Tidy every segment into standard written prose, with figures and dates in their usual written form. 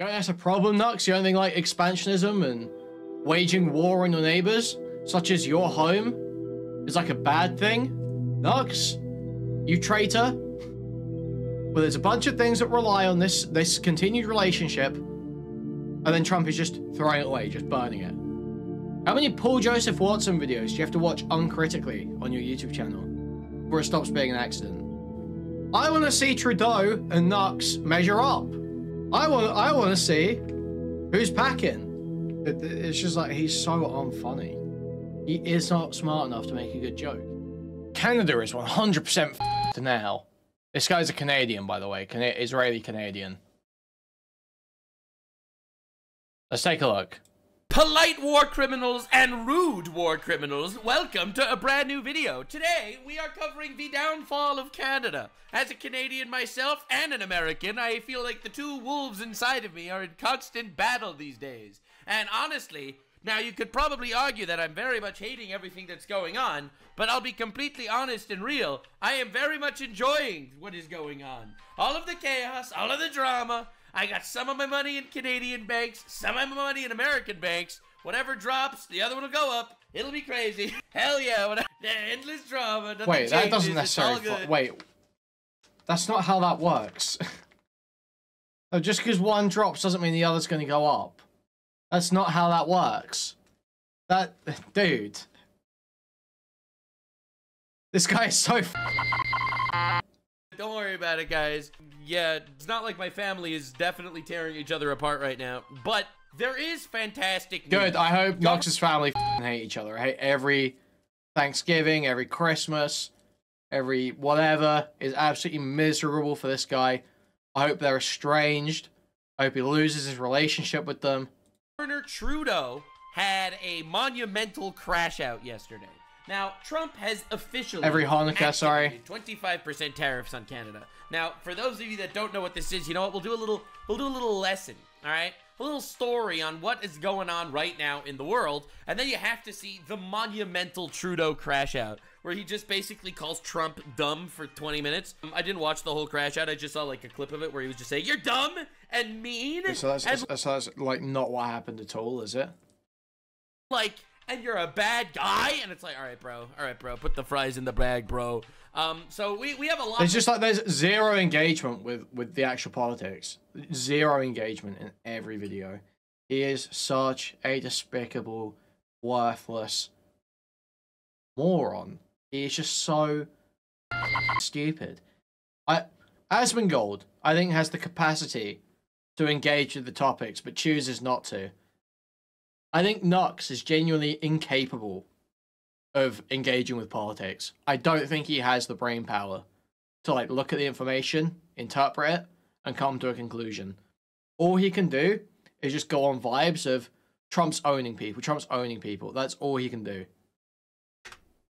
You don't think that's a problem, Nux? You don't think like expansionism and waging war on your neighbors, such as your home, is like a bad thing? Nux, you traitor. Well, there's a bunch of things that rely on this continued relationship, and then Trump is just throwing it away, just burning it. How many Paul Joseph Watson videos do you have to watch uncritically on your YouTube channel before it stops being an accident? I want to see Trudeau and Nux measure up. I want to see who's packing. It's just like, he's so unfunny. He is not smart enough to make a good joke. Canada is 100% f***ed now. This guy's a Canadian, by the way. Israeli Canadian. Let's take a look. Polite war criminals and rude war criminals, welcome to a brand new video. Today, we are covering the downfall of Canada. As a Canadian myself and an American, I feel like the two wolves inside of me are in constant battle these days. And honestly, now you could probably argue that I'm very much hating everything that's going on, but I'll be completely honest and real. I am very much enjoying what is going on. All of the chaos, all of the drama. I got some of my money in Canadian banks, some of my money in American banks. Whatever drops, the other one will go up. It'll be crazy. Hell yeah, whatever. Endless drama. Wait, that doesn't necessarily... Wait, that's not how that works. No, just because one drops doesn't mean the other's going to go up. That's not how that works. That... Dude. This guy is so... Don't worry about it, guys. Yeah, it's not like my family is definitely tearing each other apart right now, but there is fantastic news. Good, I hope Nox's family hate each other. I hate every Thanksgiving, every Christmas, every whatever is absolutely miserable for this guy. I hope they're estranged. I hope he loses his relationship with them. Governor Trudeau had a monumental crash out yesterday. Now, Trump has officially every Hanukkah, sorry, 25% tariffs on Canada. Now, for those of you that don't know what this is, you know what? We'll do a little lesson, all right? A little story on what is going on right now in the world, and then you have to see the monumental Trudeau crash out, where he just basically calls Trump dumb for 20 minutes. I didn't watch the whole crash out. I just saw like a clip of it where he was just saying, "You're dumb and mean." So that's like not what happened at all, is it? Like, and you're a bad guy, and it's like, all right, bro, put the fries in the bag, bro. So we have a lot. It's just like there's zero engagement with the actual politics. Zero engagement in every video. He is such a despicable, worthless moron. He is just so stupid. Asmongold, I think, has the capacity to engage with the topics, but chooses not to. I think Nux is genuinely incapable of engaging with politics. I don't think he has the brain power to like look at the information, interpret it, and come to a conclusion. All he can do is just go on vibes of Trump's owning people. Trump's owning people. That's all he can do.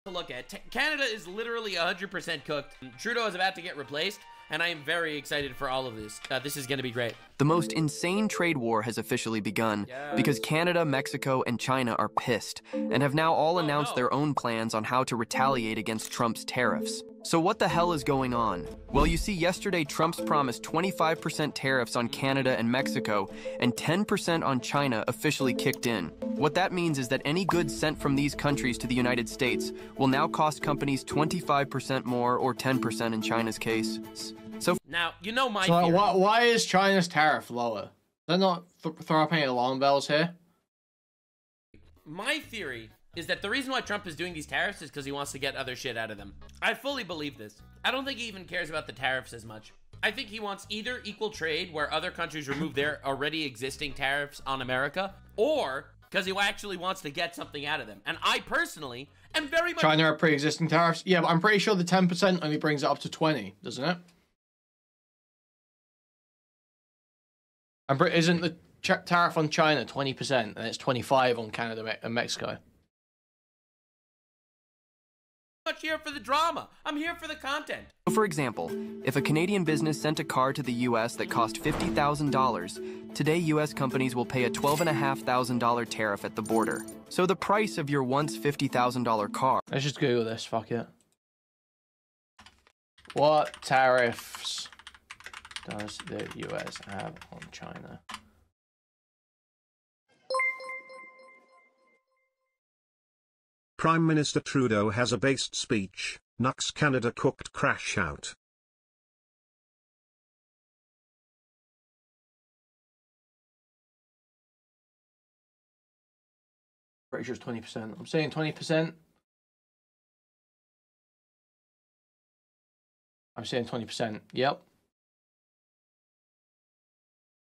Look at Canada is literally 100% cooked. Trudeau is about to get replaced, and I am very excited for all of this. This is going to be great. The most insane trade war has officially begun because Canada, Mexico, and China are pissed and have now all announced their own plans on how to retaliate against Trump's tariffs. So what the hell is going on? Well, you see, yesterday Trump's promised 25% tariffs on Canada and Mexico and 10% on China officially kicked in. What that means is that any goods sent from these countries to the United States will now cost companies 25% more, or 10% in China's case. So now, you know my theory. So why is China's tariff lower? They're not throw up any alarm bells here? My theory is that the reason why Trump is doing these tariffs is because he wants to get other shit out of them. I fully believe this. I don't think he even cares about the tariffs as much. I think he wants either equal trade, where other countries remove their already existing tariffs on America, or because he actually wants to get something out of them. And I personally am very much... China have pre-existing tariffs? Yeah, but I'm pretty sure the 10% only brings it up to 20, doesn't it? Isn't the tariff on China 20%, and it's 25 on Canada and Mexico? I'm not here for the drama. I'm here for the content. For example, if a Canadian business sent a car to the US that cost $50,000, today US companies will pay a $12,500 tariff at the border. So the price of your once $50,000 car... Let's just Google this, fuck it. What tariffs does the US have on China? Prime Minister Trudeau has a based speech, Nux Canada cooked crash out. Pretty sure it's 20%. I'm saying 20%. I'm saying 20%. Yep.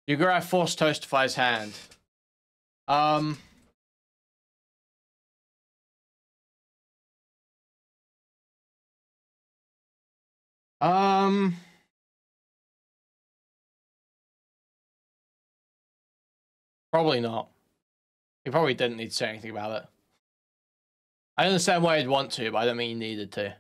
You grab force Toastify's hand. Probably not. He probably didn't need to say anything about it. I understand why he'd want to, but I don't mean he needed to.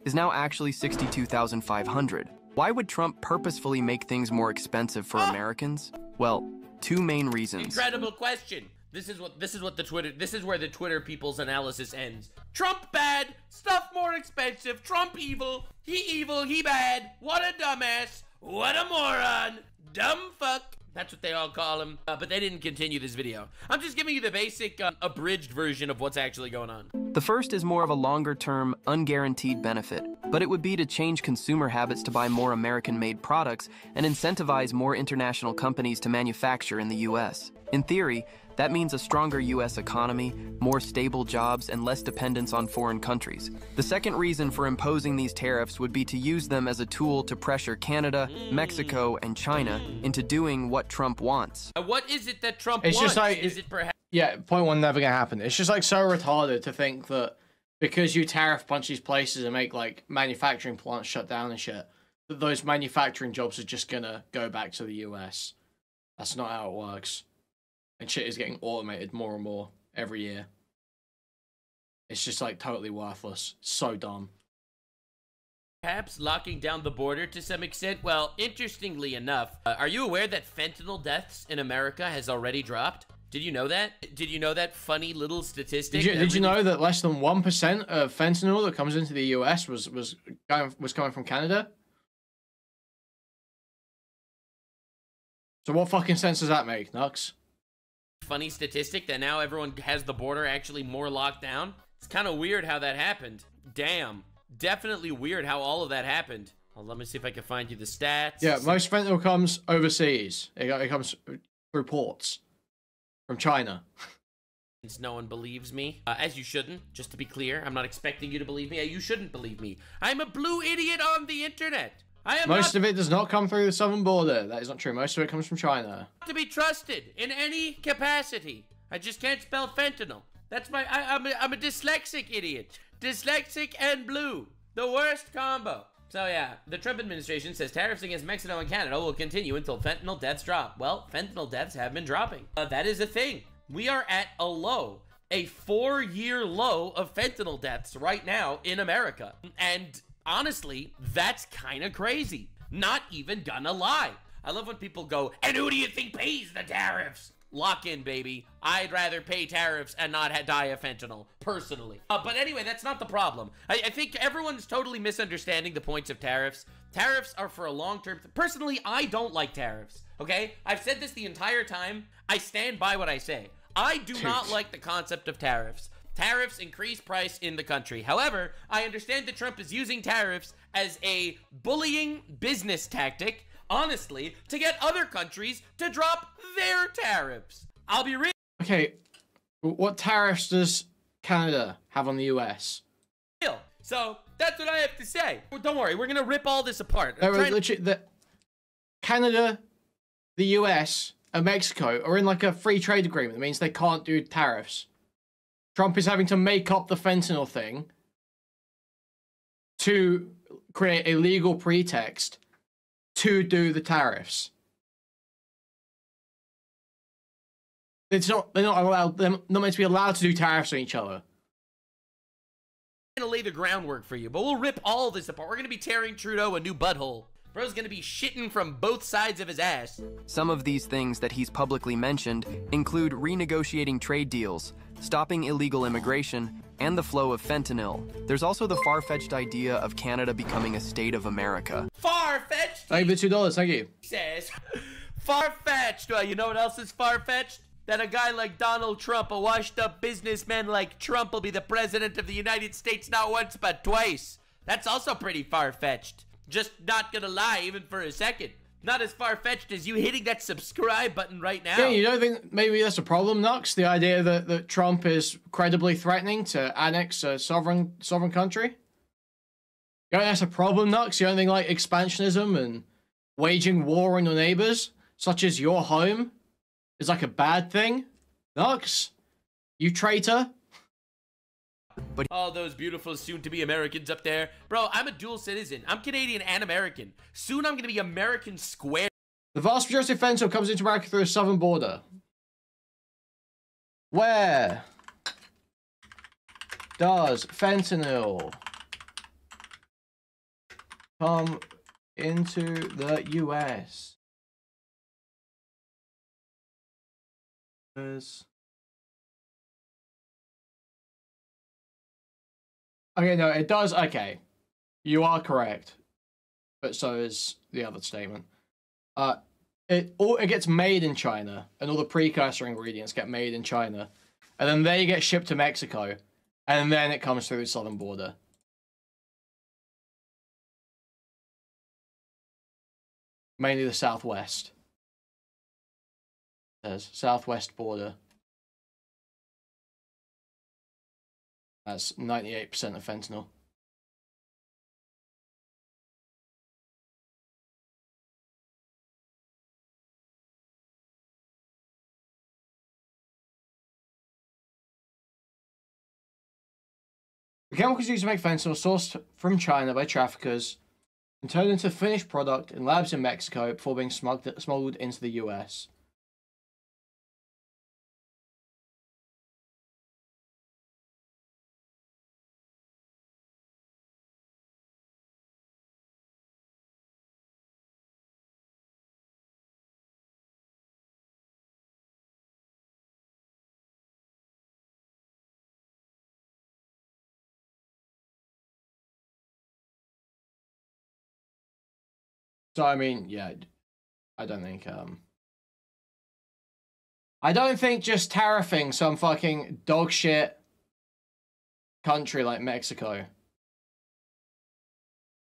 Is now actually 62,500. Why would Trump purposefully make things more expensive for Americans? Well, two main reasons. Incredible question. This is where the Twitter people's analysis ends. Trump bad, stuff more expensive. Trump evil, he bad. What a dumbass. What a moron. Dumb fuck. That's what they all call him. But they didn't continue this video. I'm just giving you the basic, abridged version of what's actually going on. The first is more of a longer-term, unguaranteed benefit, but it would be to change consumer habits to buy more American-made products and incentivize more international companies to manufacture in the U.S. In theory, that means a stronger U.S. economy, more stable jobs, and less dependence on foreign countries. The second reason for imposing these tariffs would be to use them as a tool to pressure Canada, Mexico, and China into doing what Trump wants. What is it that Trump it's wants? Just like, is it perhaps? Yeah, point one, never gonna happen. It's just like so retarded to think that because you tariff a bunch of these places and make like manufacturing plants shut down and shit, that those manufacturing jobs are just gonna go back to the US. That's not how it works. And shit is getting automated more and more every year. It's just like totally worthless. So dumb. Perhaps locking down the border to some extent? Well, interestingly enough, are you aware that fentanyl deaths in America has already dropped? Did you know that? Did you know that funny little statistic? Did you know that less than 1% of fentanyl that comes into the US was coming from Canada? So what fucking sense does that make, Nux? Funny statistic that now everyone has the border actually more locked down. It's kind of weird how that happened. Damn. Definitely weird how all of that happened. Well, let me see if I can find you the stats. Yeah, most fentanyl comes overseas. It comes through ports from China. Since no one believes me, as you shouldn't, just to be clear. I'm not expecting you to believe me. You shouldn't believe me. I'm a blue idiot on the internet. Most of it does not come through the southern border. That is not true. Most of it comes from China. To be trusted in any capacity. I just can't spell fentanyl. That's my. I'm a dyslexic idiot. Dyslexic and blue. The worst combo. So yeah, the Trump administration says tariffs against Mexico and Canada will continue until fentanyl deaths drop. Well, fentanyl deaths have been dropping. That is a thing. We are at a low. A 4-year low of fentanyl deaths right now in America. And honestly, that's kind of crazy. Not even gonna lie. I love when people go, and who do you think pays the tariffs? Lock in, baby. I'd rather pay tariffs and not die of fentanyl, personally. But anyway, that's not the problem. I think everyone's totally misunderstanding the points of tariffs. Tariffs are for a long-term... Personally, I don't like tariffs, okay? I've said this the entire time. I stand by what I say. I do not like the concept of tariffs. Tariffs increase price in the country. However, I understand that Trump is using tariffs as a bullying business tactic, honestly, to get other countries to drop their tariffs. I'll be real. Okay, what tariffs does Canada have on the US? So, that's what I have to say. Don't worry, we're gonna rip all this apart. Canada, the US, and Mexico are in like a free trade agreement. That means they can't do tariffs. Trump is having to make up the fentanyl thing to create a legal pretext to do the tariffs. They're not meant to be allowed to do tariffs on each other. I'm gonna lay the groundwork for you, but we'll rip all this apart. We're gonna be tearing Trudeau a new butthole. Bro's gonna be shitting from both sides of his ass. Some of these things that he's publicly mentioned include renegotiating trade deals, stopping illegal immigration, and the flow of fentanyl. There's also the far-fetched idea of Canada becoming a state of America. Far-fetched? Thank you for $2, thank you. Says, far-fetched. Well, you know what else is far-fetched? that a guy like Donald Trump, a washed-up businessman like Trump, will be the president of the United States not once but twice. That's also pretty far-fetched. Just not gonna lie, even for a second. Not as far-fetched as you hitting that subscribe button right now. Yeah, you don't think maybe that's a problem, Nux? The idea that Trump is credibly threatening to annex a sovereign country? You don't think that's a problem, Nux? You don't think, like, expansionism and waging war on your neighbors, such as your home, is like a bad thing? Nux? You traitor? But all those beautiful soon-to-be Americans up there. Bro, I'm a dual citizen. I'm Canadian and American. Soon I'm gonna be American square. The vast majority of fentanyl comes into America through the southern border. Where does fentanyl come into the US? Okay, no, it does. Okay, you are correct, but so is the other statement. It gets made in China, and all the precursor ingredients get made in China, and then they get shipped to Mexico, and then it comes through the southern border. Mainly the southwest. There's southwest border. That's 98% of fentanyl. The chemicals used to make fentanyl are sourced from China by traffickers and turned into a finished product in labs in Mexico before being smuggled into the US. So, I mean, yeah, I don't think just tariffing some fucking dog shit country like Mexico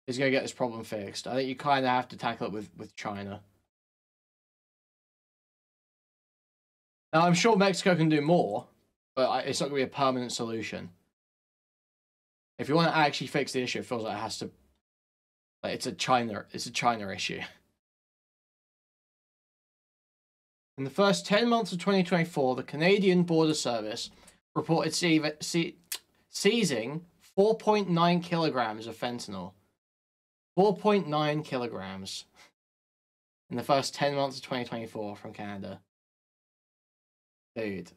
is going to get this problem fixed. I think you kind of have to tackle it with China. Now, I'm sure Mexico can do more, but it's not going to be a permanent solution. If you want to actually fix the issue, it feels like it has to. Like, it's a China issue. In the first 10 months of 2024, the Canadian Border Service reported seizing 4.9 kilograms of fentanyl. 4.9 kilograms in the first 10 months of 2024 from Canada. Dude.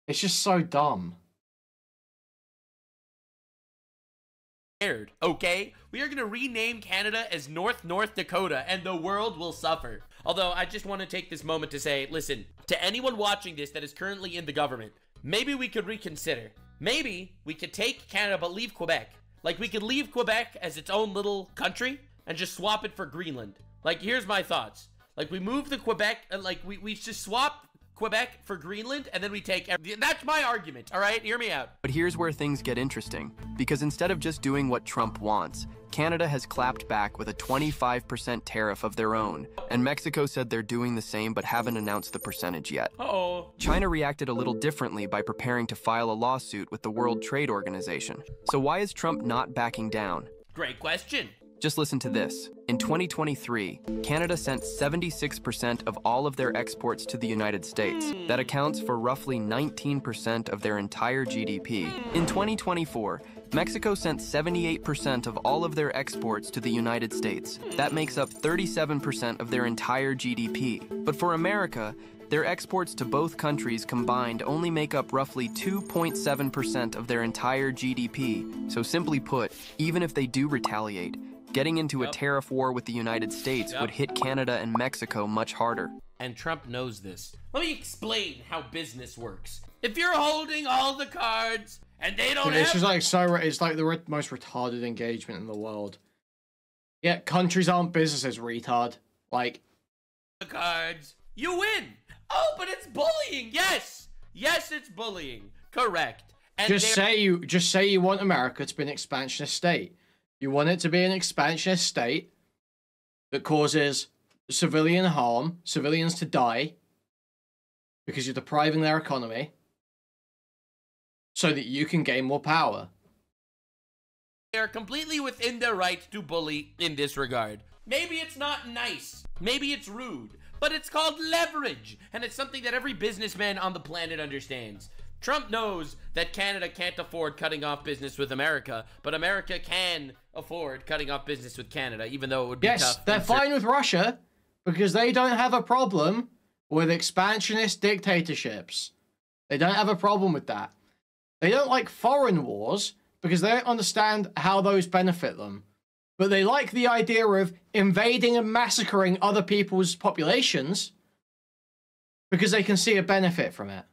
It's just so dumb. Okay? We are going to rename Canada as North Dakota, and the world will suffer. Although, I just want to take this moment to say, listen, to anyone watching this that is currently in the government, maybe we could reconsider. Maybe we could take Canada but leave Quebec. Like, we could leave Quebec as its own little country and just swap it for Greenland. Like, here's my thoughts. Like, we move the Quebec, like, we just swap Quebec for Greenland, and then we take that's my argument, all right? Hear me out. But here's where things get interesting, because instead of just doing what Trump wants, Canada has clapped back with a 25% tariff of their own, and Mexico said they're doing the same but haven't announced the percentage yet. Uh-oh. China reacted a little differently by preparing to file a lawsuit with the World Trade Organization. So why is Trump not backing down? Great question. Just listen to this. In 2023, Canada sent 76% of all of their exports to the United States. That accounts for roughly 19% of their entire GDP. In 2024, Mexico sent 78% of all of their exports to the United States. That makes up 37% of their entire GDP. But for America, their exports to both countries combined only make up roughly 2.7% of their entire GDP. So simply put, even if they do retaliate, getting into a tariff war with the United States would hit Canada and Mexico much harder. And Trump knows this. Let me explain how business works. If you're holding all the cards and they don't have... It's just like so... It's like the most retarded engagement in the world. Yeah, countries aren't businesses, retard. Like... the cards, you win. Oh, but it's bullying. Yes. Yes, it's bullying. Correct. And just say you want America to be an expansionist state. You want it to be an expansionist state that causes civilian harm, civilians to die, because you're depriving their economy, so that you can gain more power. They are completely within their right to bully in this regard. Maybe it's not nice. Maybe it's rude. But it's called leverage. And it's something that every businessman on the planet understands. Trump knows that Canada can't afford cutting off business with America, but America can afford cutting off business with Canada, even though it would be tough. Yes, they're fine with Russia because they don't have a problem with expansionist dictatorships. They don't have a problem with that. They don't like foreign wars because they don't understand how those benefit them. But they like the idea of invading and massacring other people's populations because they can see a benefit from it.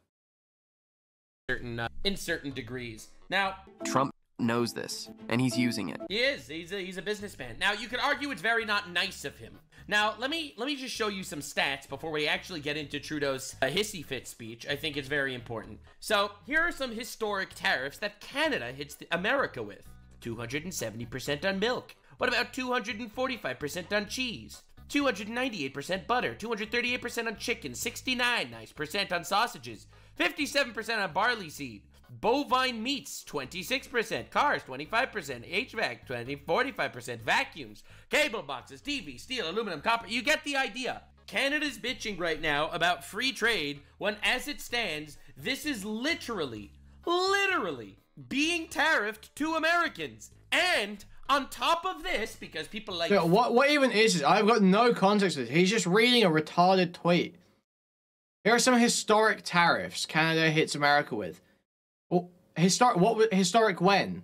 In certain degrees. Now, Trump knows this, and he's using it. He is. He's a businessman. Now, you could argue it's very not nice of him. Now, let me just show you some stats before we actually get into Trudeau's hissy fit speech. I think it's very important. So, here are some historic tariffs that Canada hits America with. 270% on milk. What about 245% on cheese? 298% butter, 238% on chicken, 69% on sausages, 57% on barley seed, bovine meats, 26%, cars, 25%, HVAC, 45%, vacuums, cable boxes, TV, steel, aluminum, copper. You get the idea. Canada's bitching right now about free trade when, as it stands, this is literally being tariffed to Americans. And on top of this, because people like... Yeah, what even is it? I've got no context with it. He's just reading a retarded tweet. Here are some historic tariffs Canada hits America with. Well, historic when?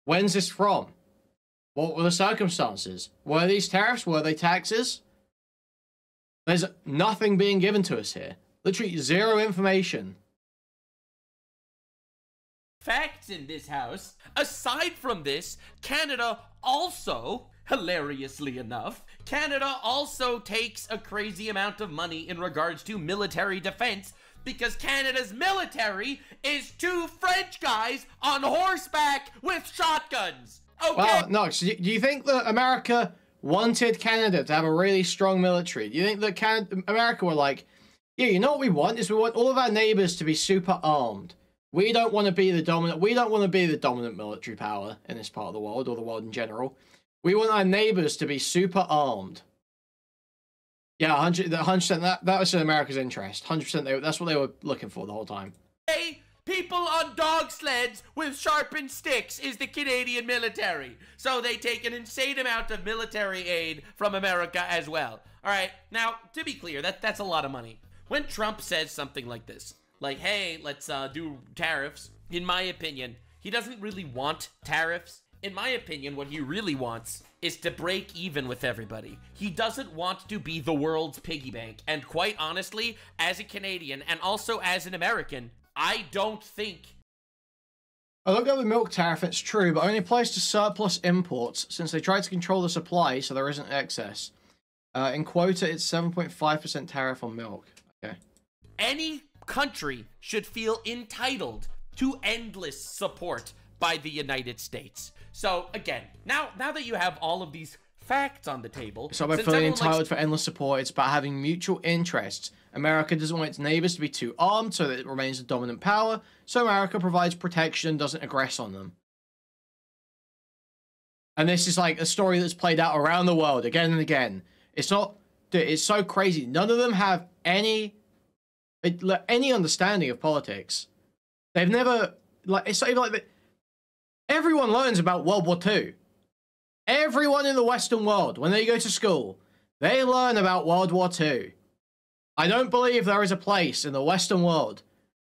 When's this from? What were the circumstances? Were these tariffs? Were they taxes? There's nothing being given to us here. Literally zero information. Facts in this house. Aside from this, Canada also, hilariously enough, Canada also takes a crazy amount of money in regards to military defense because Canada's military is two French guys on horseback with shotguns. Okay. Well, no, so do you think that America wanted Canada to have a really strong military? Do you think that America were like, yeah, you know what we want is we want all of our neighbors to be super armed. We don't want to be the dominant military power in this part of the world or the world in general. We want our neighbors to be super armed. Yeah, 100%. That was in America's interest. 100%. That's what they were looking for the whole time. Hey, people on dog sleds with sharpened sticks is the Canadian military. So they take an insane amount of military aid from America as well. All right. Now, to be clear, that's a lot of money. When Trump says something like this, like, hey, let's do tariffs, in my opinion, he doesn't really want tariffs. In my opinion, what he really wants is to break even with everybody. He doesn't want to be the world's piggy bank. And quite honestly, as a Canadian and also as an American, I don't think... I looked at the milk tariff, it's true, but only applies to surplus imports since they try to control the supply so there isn't excess. In quota, it's 7.5% tariff on milk. Okay. Any country should feel entitled to endless support by the United States. So again, now that you have all of these facts on the table, it's not about feeling entitled for endless support, it's about having mutual interests. America doesn't want its neighbors to be too armed so that it remains a dominant power, so America provides protection and doesn't aggress on them. And this is like a story that's played out around the world again and again. It's not, dude, it's so crazy. None of them have any understanding of politics. They've never, like, it's not even like, everyone learns about World War II. Everyone in the Western world, when they go to school, they learn about World War II. I don't believe there is a place in the Western world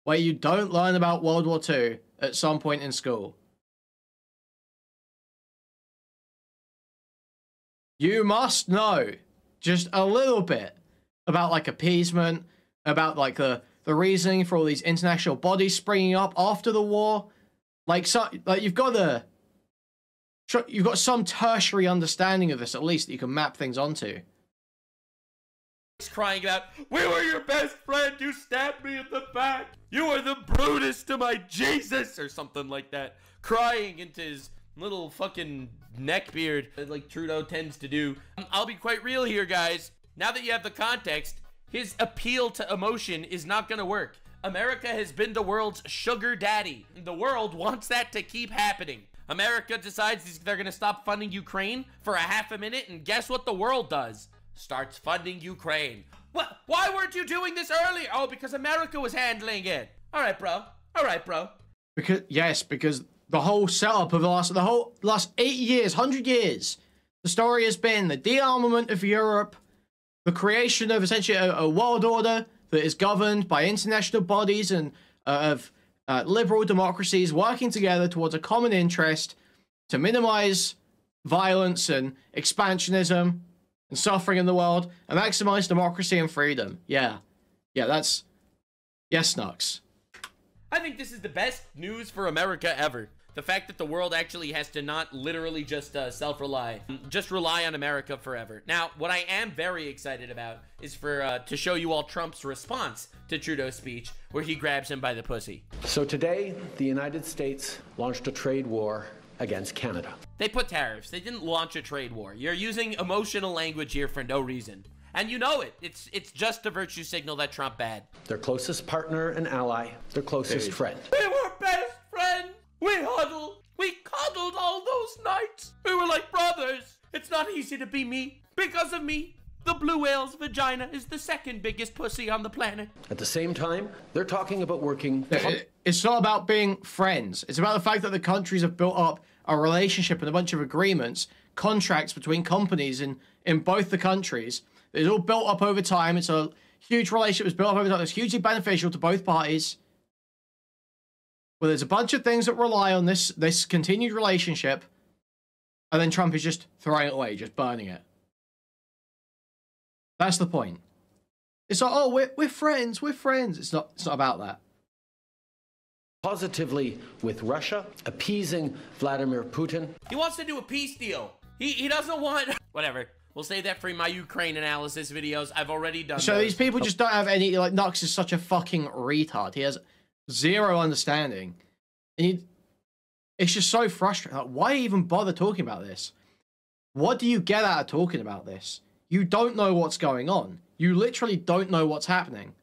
where you don't learn about World War II at some point in school. You must know just a little bit about, like, appeasement, about, like, the the reasoning for all these international bodies springing up after the war. Like, so, like you've got some tertiary understanding of this, at least, that you can map things onto. Crying out, "We were your best friend, you stabbed me in the back, you were the Brutus to my Jesus," or something like that, crying into his little fucking neckbeard, like Trudeau tends to do. I'll be quite real here, guys. Now that you have the context, his appeal to emotion is not gonna work. America has been the world's sugar daddy. The world wants that to keep happening. America decides they're gonna stop funding Ukraine for a half a minute, and guess what the world does? Starts funding Ukraine. What? Why weren't you doing this earlier? Oh, because America was handling it. All right, bro. All right, bro. Because the whole setup of the last 8 years, 100 years, the story has been the de-armament of Europe, the creation of essentially a world order that is governed by international bodies and of liberal democracies working together towards a common interest to minimize violence and expansionism and suffering in the world, and maximize democracy and freedom. Yeah, that's... Yes, Nux. I think this is the best news for America ever. The fact that the world actually has to not literally just self-rely. Just rely on America forever. Now, what I am very excited about is for to show you all Trump's response to Trudeau's speech, where he grabs him by the pussy. So today, the United States launched a trade war against Canada. They put tariffs. They didn't launch a trade war. You're using emotional language here for no reason. And you know it. It's just a virtue signal that Trump bad. Their closest partner and ally, their closest friend. We were best friends. We huddled. We cuddled all those nights. We were like brothers. It's not easy to be me. Because of me, the blue whale's vagina is the second biggest pussy on the planet. At the same time, they're talking about working... It's not about being friends. It's about the fact that the countries have built up a relationship and a bunch of agreements, contracts between companies in both the countries. It's all built up over time. It's a huge relationship that's built up over time. It's hugely beneficial to both parties. Well, there's a bunch of things that rely on this continued relationship, and then Trump is just throwing it away, just burning it. That's the point. It's like, oh, we're friends, we're friends. It's not about that. Positively with Russia, appeasing Vladimir Putin. He wants to do a peace deal. He doesn't want... Whatever. We'll save that for my Ukraine analysis videos. I've already done So those. These people just don't have any... Like, Nux is such a fucking retard. He has zero understanding. And it's just so frustrating. Like, why even bother talking about this? What do you get out of talking about this? You don't know what's going on. You literally don't know what's happening.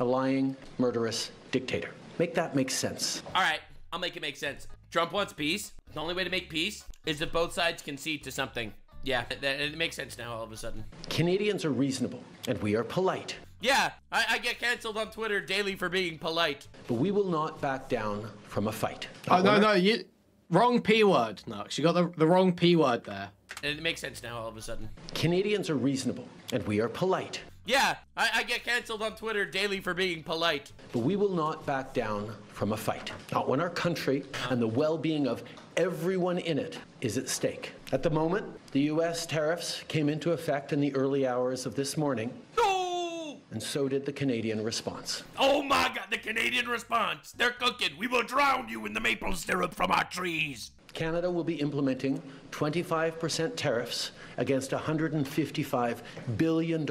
A lying, murderous dictator. Make that make sense. All right, I'll make it make sense. Trump wants peace. The only way to make peace is if both sides concede to something. Yeah, it makes sense now all of a sudden. Canadians are reasonable, and we are polite. Yeah, I get canceled on Twitter daily for being polite. But we will not back down from a fight. No, you... Wrong P word, Nux. You got the wrong P word there. It makes sense now all of a sudden. Canadians are reasonable, and we are polite. Yeah, I get canceled on Twitter daily for being polite. But we will not back down from a fight. Not when our country and the well-being of everyone in it is at stake. At the moment, the U.S. tariffs came into effect in the early hours of this morning. No! And so did the Canadian response. Oh my God, the Canadian response. They're cooking. We will drown you in the maple syrup from our trees. Canada will be implementing 25% tariffs against $155 billion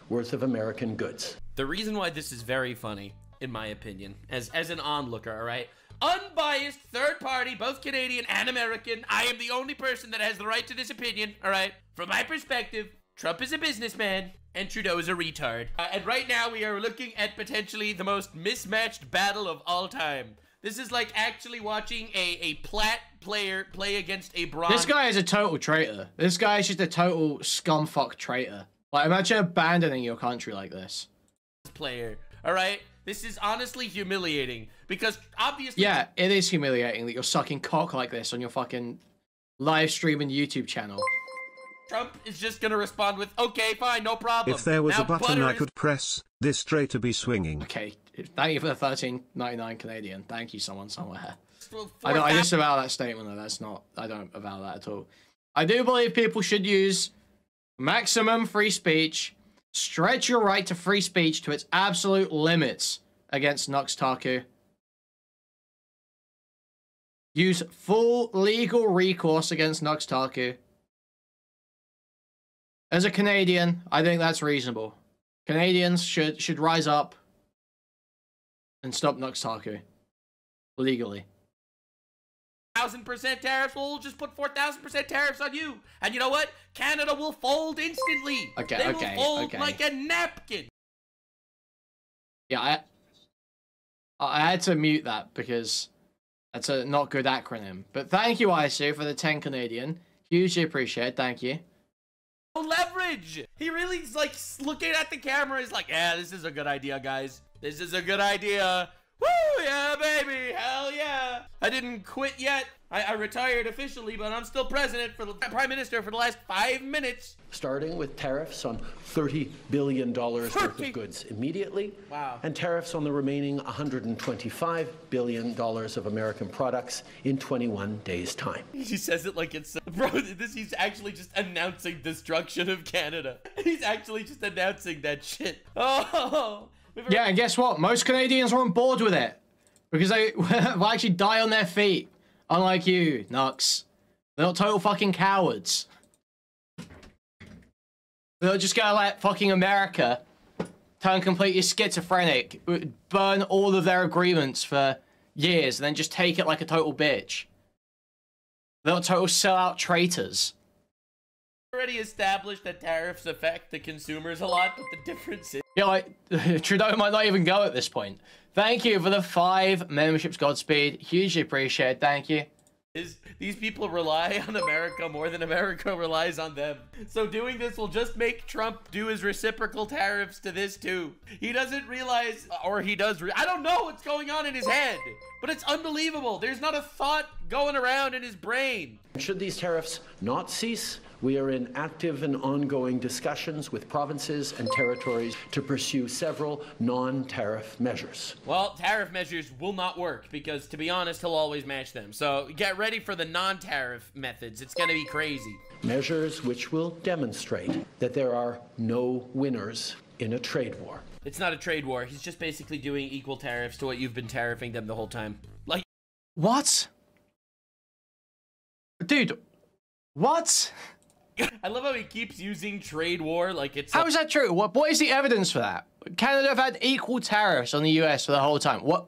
worth of American goods. The reason why this is very funny, in my opinion, as an onlooker, all right? Unbiased, third party, both Canadian and American. I am the only person that has the right to this opinion, all right? From my perspective, Trump is a businessman and Trudeau is a retard. And right now we are looking at potentially the most mismatched battle of all time. This is like actually watching a Platt player play against a bronze. This guy is a total traitor. This guy is just a total scumfuck traitor. Like, imagine abandoning your country like this. Player, all right? This is honestly humiliating because obviously... Yeah, it is humiliating that you're sucking cock like this on your fucking live streaming YouTube channel. Trump is just gonna respond with, okay, fine, no problem. If there was a button I could press, this traitor be swinging. Okay, thank you for the $13.99 Canadian. Thank you, someone somewhere. I disavow that statement, though. That's not... I don't avow that at all. I do believe people should use maximum free speech Stretch your right to free speech to its absolute limits against Nuxtaku. Use full legal recourse against Nuxtaku. As a Canadian, I think that's reasonable. Canadians should rise up and stop Nuxtaku legally. 1,000% tariffs. We'll just put 4,000% tariffs on you. And you know what? Canada will fold instantly. They will fold like a napkin. Yeah, I had to mute that because that's a not good acronym. But thank you, Isu, for the 10 Canadian. Hugely appreciate. Thank you. No leverage. He really is like looking at the camera. He's like, yeah, this is a good idea, guys. This is a good idea. Woo, yeah, baby. Hell yeah. I didn't quit yet. I retired officially, but I'm still president for the Prime Minister for the last 5 minutes. Starting with tariffs on $30 billion worth of goods immediately. Wow. And tariffs on the remaining $125 billion of American products in 21 days' time. He says it like it's... Bro, he's actually just announcing destruction of Canada. He's actually just announcing that shit. Oh... Yeah, and guess what? Most Canadians are on board with it. Because they will actually die on their feet. Unlike you, Nux. They're not total fucking cowards. They're just gonna let fucking America turn completely schizophrenic, burn all of their agreements for years, and then just take it like a total bitch. They're not total sellout traitors. Already established that tariffs affect the consumers a lot, but the difference is... Yeah, like, Trudeau might not even go at this point. Thank you for the 5 memberships, Godspeed. Hugely appreciate. Thank you. These people rely on America more than America relies on them. So doing this will just make Trump do his reciprocal tariffs to this too. He doesn't realize, or he does, I don't know what's going on in his head, but it's unbelievable. There's not a thought going around in his brain. Should these tariffs not cease, we are in active and ongoing discussions with provinces and territories to pursue several non-tariff measures. Well, tariff measures will not work because, to be honest, he'll always match them. So get ready for the non-tariff methods. It's going to be crazy. Measures which will demonstrate that there are no winners in a trade war. It's not a trade war. He's just basically doing equal tariffs to what you've been tariffing them the whole time. Like, what? Dude, what? I love how he keeps using trade war like it's... How is that true? What is the evidence for that? Canada have had equal tariffs on the US for the whole time. What?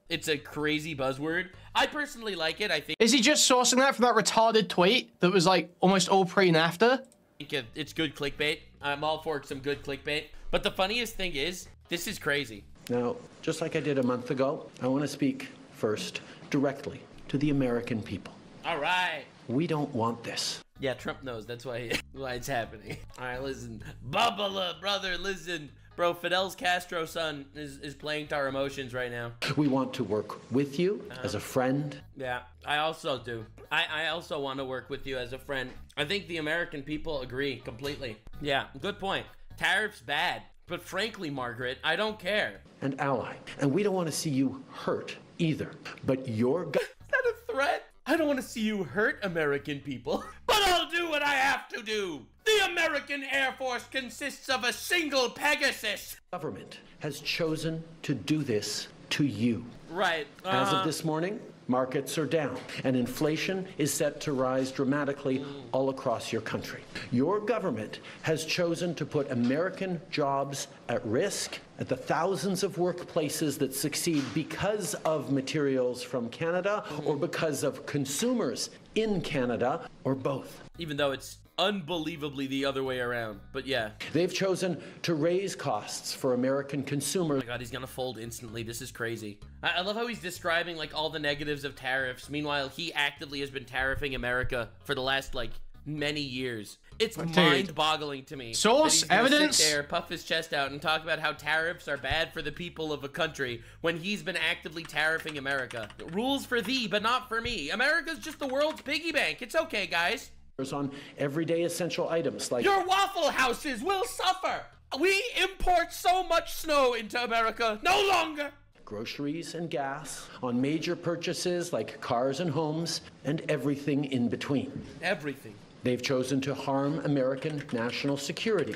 It's a crazy buzzword. I personally like it. I think... Is he just sourcing that from that retarded tweet that was like almost all pre-NAFTA? I think it's good clickbait. I'm all for some good clickbait. But the funniest thing is, this is crazy. Now, just like I did a month ago, I want to speak first directly to the American people. All right. We don't want this. Yeah, Trump knows. That's why it's happening. All right, listen. Bubba, brother, listen. Bro, Fidel's Castro son is playing to our emotions right now. We want to work with you as a friend. Yeah, I also do. I also want to work with you as a friend. I think the American people agree completely. Yeah, good point. Tariffs bad. But frankly, Margaret, I don't care. An ally. And we don't want to see you hurt either. But your... Is that a threat? I don't want to see you hurt American people, but I'll do what I have to do. The American Air Force consists of a single Pegasus. Government has chosen to do this to you. Right. As of this morning, markets are down, and inflation is set to rise dramatically all across your country. Your government has chosen to put American jobs at risk, at the thousands of workplaces that succeed because of materials from Canada or because of consumers in Canada, or both. Even though it's unbelievably the other way around, but yeah. They've chosen to raise costs for American consumers. Oh my God, he's gonna fold instantly. This is crazy. I love how he's describing like all the negatives of tariffs. Meanwhile, he actively has been tariffing America for the last like many years. It's mind-boggling to me. Source, evidence. Sit there, puff his chest out, and talk about how tariffs are bad for the people of a country when he's been actively tariffing America. Rules for thee, but not for me. America's just the world's piggy bank. It's okay, guys. On everyday essential items like... Your Waffle Houses will suffer. We import so much snow into America. No longer. Groceries and gas, on major purchases like cars and homes, and everything in between. Everything. They've chosen to harm American national security.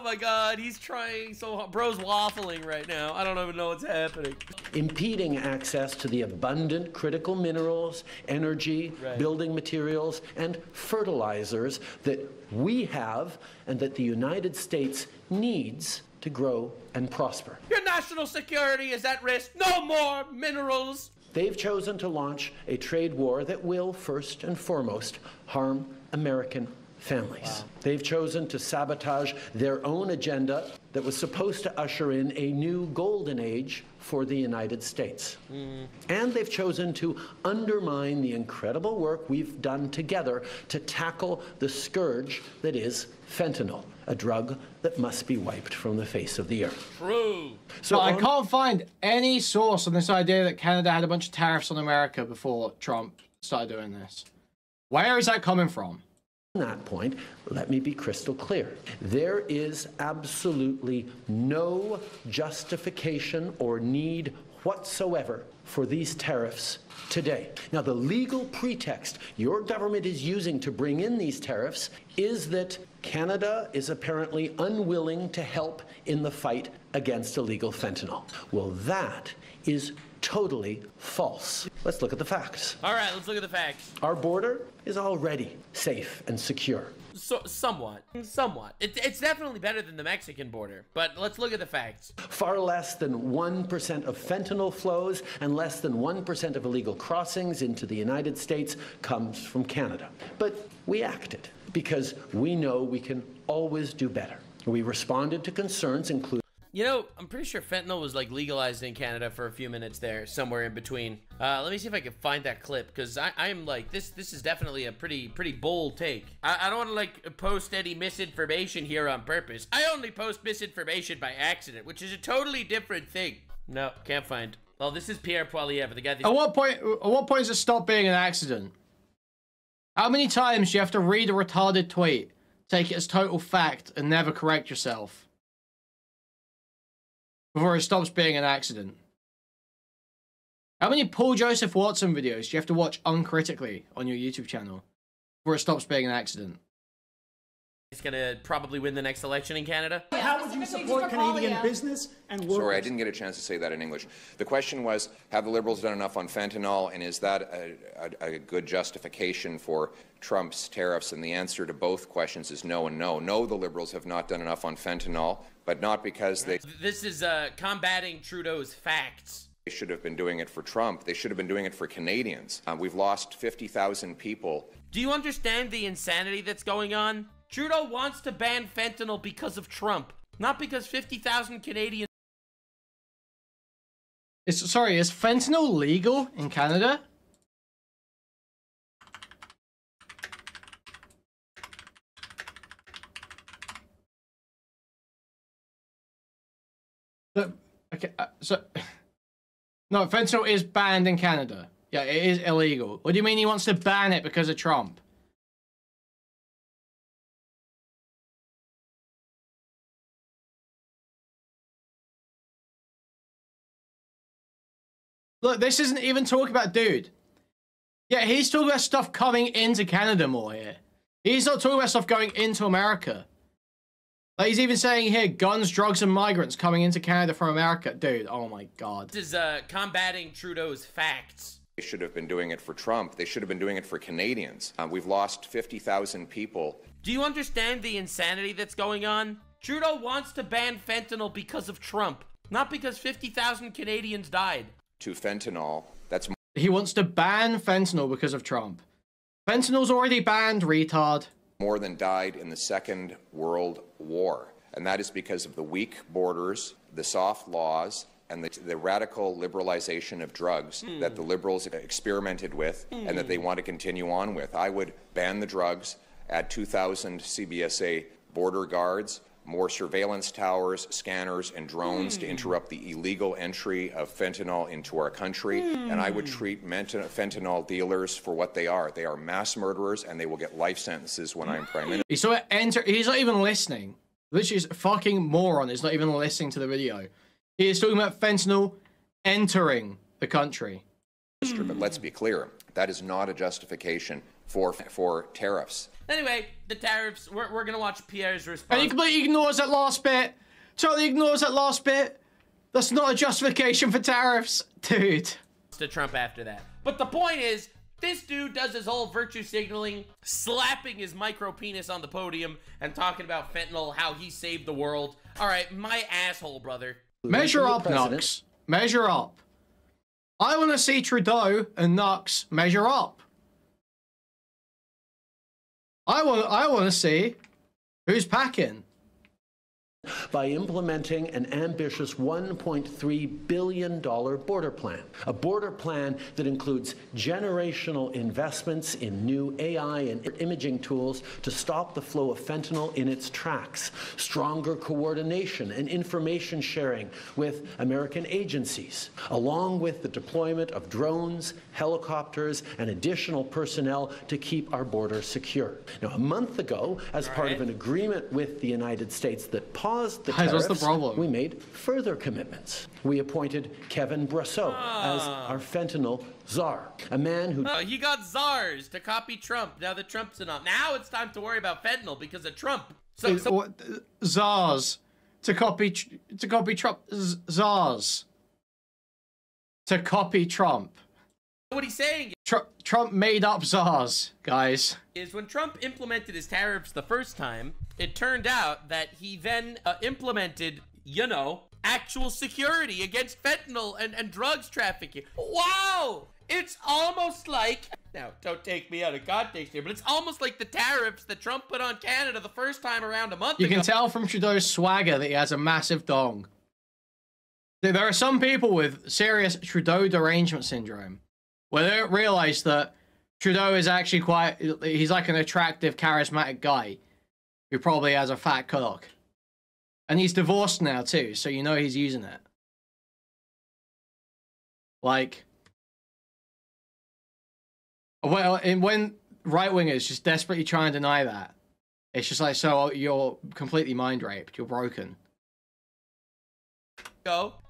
my God, he's trying so hard. Bro's waffling right now. I don't even know what's happening. Impeding access to the abundant critical minerals, energy, building materials, and fertilizers that we have and that the United States needs to grow and prosper. Your national security is at risk. No more minerals. They've chosen to launch a trade war that will, first and foremost, harm American families. Wow. They've chosen to sabotage their own agenda that was supposed to usher in a new golden age for the United States. And they've chosen to undermine the incredible work we've done together to tackle the scourge that is fentanyl, a drug that must be wiped from the face of the earth. True. So I can't find any source on this idea that Canada had a bunch of tariffs on America before Trump started doing this. Where is that coming from? On that point, let me be crystal clear. There is absolutely no justification or need whatsoever for these tariffs today. Now, the legal pretext your government is using to bring in these tariffs is that Canada is apparently unwilling to help in the fight against illegal fentanyl. Well, that is totally false. Let's look at the facts. All right, let's look at the facts. Our border is already safe and secure. So, somewhat. It's definitely better than the Mexican border, but let's look at the facts. Far less than 1% of fentanyl flows and less than 1% of illegal crossings into the United States comes from Canada. But we acted because we know we can always do better. We responded to concerns including You know, I'm pretty sure fentanyl was like legalized in Canada for a few minutes there, somewhere in between. Let me see if I can find that clip, because I'm like, this is definitely a pretty bold take. I don't want to like post any misinformation here on purpose. I only post misinformation by accident, which is a totally different thing. No, can't find. Oh, this is Pierre Poilievre, the guy that... At what point does it stop being an accident? How many times do you have to read a retarded tweet, take it as total fact, and never correct yourself before it stops being an accident? How many Paul Joseph Watson videos do you have to watch uncritically on your YouTube channel before it stops being an accident? He's gonna probably win the next election in Canada. How would you support Canadian business and workers? Sorry, I didn't get a chance to say that in English. The question was, have the Liberals done enough on fentanyl, and is that a good justification for Trump's tariffs? And the answer to both questions is no and no. No, the Liberals have not done enough on fentanyl, but not because they... This is combating Trudeau's facts. They should have been doing it for Trump. They should have been doing it for Canadians. We've lost 50,000 people. Do you understand the insanity that's going on? Trudeau wants to ban fentanyl because of Trump, not because 50,000 Canadians... Sorry, is fentanyl legal in Canada? Okay, so... No, fentanyl is banned in Canada. Yeah, it is illegal. What do you mean he wants to ban it because of Trump? Look, this isn't even talking about dude. Yeah, he's talking about stuff coming into Canada more here. He's not talking about stuff going into America. Like, he's even saying here, guns, drugs, and migrants coming into Canada from America. Dude, oh my God. This is combating Trudeau's facts. They should have been doing it for Trump. They should have been doing it for Canadians. We've lost 50,000 people. Do you understand the insanity that's going on? Trudeau wants to ban fentanyl because of Trump, not because 50,000 Canadians died. To fentanyl, that's... He wants to ban fentanyl because of Trump. Fentanyl's already banned, retard. More than died in the Second World War. And that is because of the weak borders, the soft laws, and the radical liberalization of drugs that the Liberals experimented with and that they want to continue on with. I would ban the drugs, add 2,000 CBSA border guards, more surveillance towers, scanners, and drones to interrupt the illegal entry of fentanyl into our country. And I would treat fentanyl dealers for what they are. They are mass murderers, and they will get life sentences when I'm Prime Minister. He's not even listening. Literally, he's a fucking moron. He's not even listening to the video. He is talking about fentanyl entering the country. But let's be clear, that is not a justification for tariffs. Anyway, the tariffs, we're gonna watch Pierre's response. And he completely ignores that last bit. Totally ignores that last bit. That's not a justification for tariffs, dude. To Trump after that. But the point is, this dude does his whole virtue signaling, slapping his micro penis on the podium and talking about fentanyl, how he saved the world. All right, my asshole, brother. Measure up, Nux. Measure up. I want to see Trudeau and Nux measure up. I want to see who's packing. By implementing an ambitious $1.3 billion border plan. A border plan that includes generational investments in new AI and imaging tools to stop the flow of fentanyl in its tracks. Stronger coordination and information sharing with American agencies, along with the deployment of drones, helicopters, and additional personnel to keep our border secure. Now, a month ago, as part of an agreement with the United States that paused the tariffs, what's the problem? we made further commitments. We appointed Kevin Brasseau as our fentanyl czar, a man who... He got czars to copy Trump now that Trump's enough. Now it's time to worry about fentanyl because of Trump. Czars to copy Trump. Czars to copy Trump. What he's saying Trump made up czars, guys. is when Trump implemented his tariffs the first time, it turned out that he then implemented, you know, actual security against fentanyl and drugs trafficking. Wow! It's almost like, now don't take me out of context here, but it's almost like the tariffs that Trump put on Canada the first time around a month ago. You can tell from Trudeau's swagger that he has a massive dong. There are some people with serious Trudeau derangement syndrome where they don't realize that Trudeau is actually he's like an attractive, charismatic guy who probably has a fat cock. And he's divorced now too, so you know he's using it. Like, well, and when right-wingers just desperately try and deny that, it's just like, so you're completely mind raped, you're broken.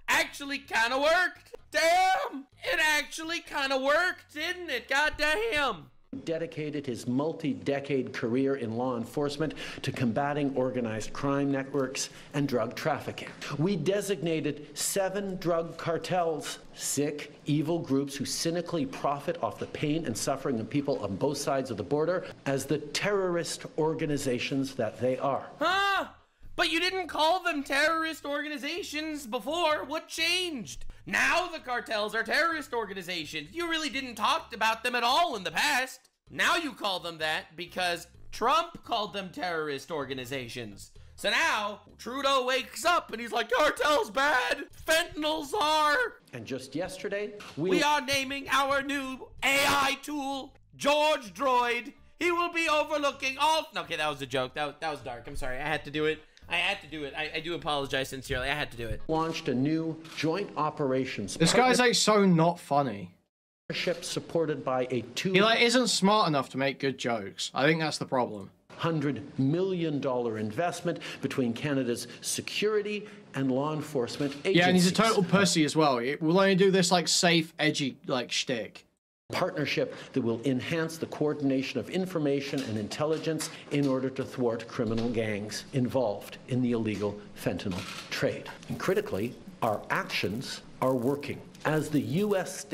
Actually kind of worked. Damn! It actually kind of worked, didn't it? God damn! Dedicated his multi-decade career in law enforcement to combating organized crime networks and drug trafficking. We designated 7 drug cartels, sick, evil groups who cynically profit off the pain and suffering of people on both sides of the border, as the terrorist organizations that they are. Huh? But you didn't call them terrorist organizations before. What changed? Now the cartels are terrorist organizations. You really didn't talk about them at all in the past. Now you call them that because Trump called them terrorist organizations. So now Trudeau wakes up and he's like, cartel's bad, fentanyl's are. And just yesterday, we are naming our new AI tool, George Droid. He will be overlooking all... Okay, that was a joke. That was dark. I'm sorry. I had to do it. I do apologize sincerely. I had to do it. Launched a new joint operations. This guy's like so not funny. Supported by a He like isn't smart enough to make good jokes. I think that's the problem. $100 million investment between Canada's security and law enforcement agencies. Yeah, and he's a total pussy as well. We'll only do this like safe, edgy like shtick. Partnership that will enhance the coordination of information and intelligence in order to thwart criminal gangs involved in the illegal fentanyl trade. And critically, our actions are working. As the U.S.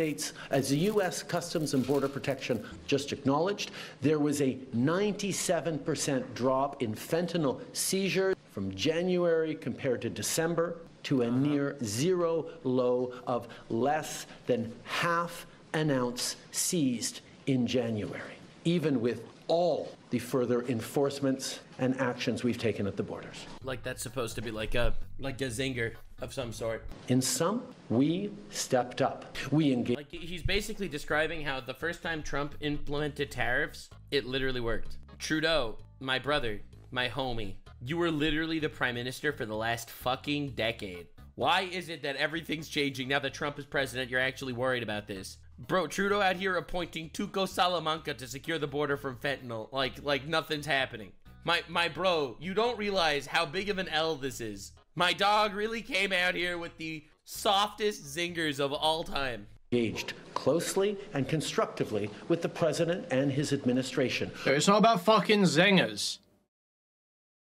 Customs and Border Protection just acknowledged, there was a 97% drop in fentanyl seizures from January compared to December, to a near zero low of less than half an ounce seized in January, even with all the further enforcements and actions we've taken at the borders. Like that's supposed to be like a zinger of some sort. In some, we stepped up. We engaged. Like he's basically describing how the first time Trump implemented tariffs, it literally worked. Trudeau, my brother, my homie, you were literally the prime minister for the last fucking decade. Why is it that everything's changing now that Trump is president? You're actually worried about this. Bro, Trudeau out here appointing Tuco Salamanca to secure the border from fentanyl. Like nothing's happening. My bro, you don't realize how big of an L this is. My dog really came out here with the softest zingers of all time. engaged closely and constructively with the president and his administration. It's not about fucking zingers.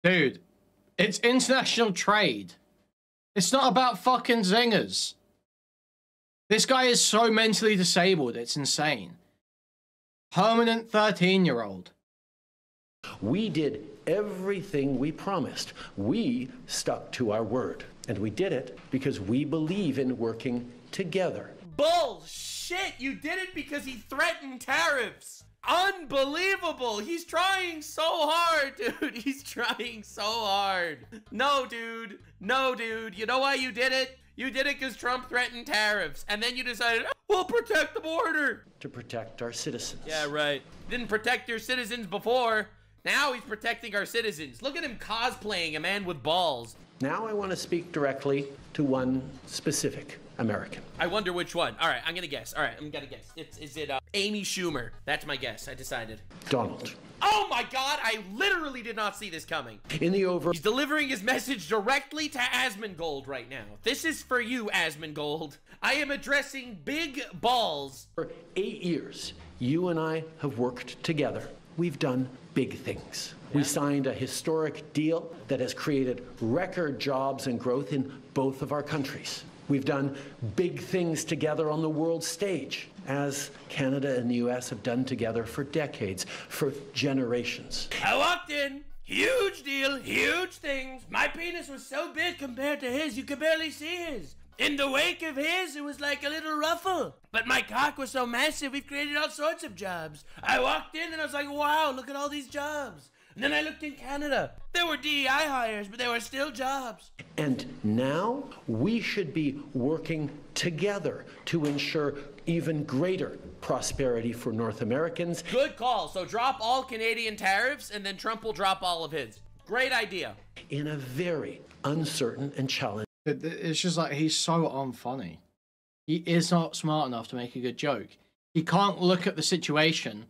Dude, it's international trade. It's not about fucking zingers. This guy is so mentally disabled, it's insane. Permanent 13-year-old. We did everything we promised. We stuck to our word. And we did it because we believe in working together. Bullshit! You did it because he threatened tariffs. Unbelievable! He's trying so hard, dude. He's trying so hard. No, dude. No, dude. You know why you did it? You did it because Trump threatened tariffs. And then you decided, we'll protect the border. To protect our citizens. Yeah, right. Didn't protect your citizens before. Now he's protecting our citizens. Look at him cosplaying a man with balls. Now I want to speak directly to one specific American. I wonder which one. All right, I'm gonna guess. All right, I'm gonna guess. Is it Amy Schumer? That's my guess. I decided. Donald. Oh my God! I literally did not see this coming. He's delivering his message directly to Asmongold right now. This is for you, Asmongold. I am addressing big balls. For 8 years, you and I have worked together. We've done big things. Yeah. We signed a historic deal that has created record jobs and growth in both of our countries. We've done big things together on the world stage, as Canada and the US have done together for decades, for generations. I walked in, huge deal, huge things. My penis was so big compared to his, you could barely see his. In the wake of his, it was like a little ruffle. But my cock was so massive, we've created all sorts of jobs. I walked in and I was like, wow, look at all these jobs. And then I looked in Canada. There were DEI hires, but there were still jobs. And now we should be working together to ensure even greater prosperity for North Americans. Good call. So drop all Canadian tariffs and then Trump will drop all of his. Great idea. In a very uncertain and challenging. It's just like he's so unfunny. He is not smart enough to make a good joke. He can't look at the situation,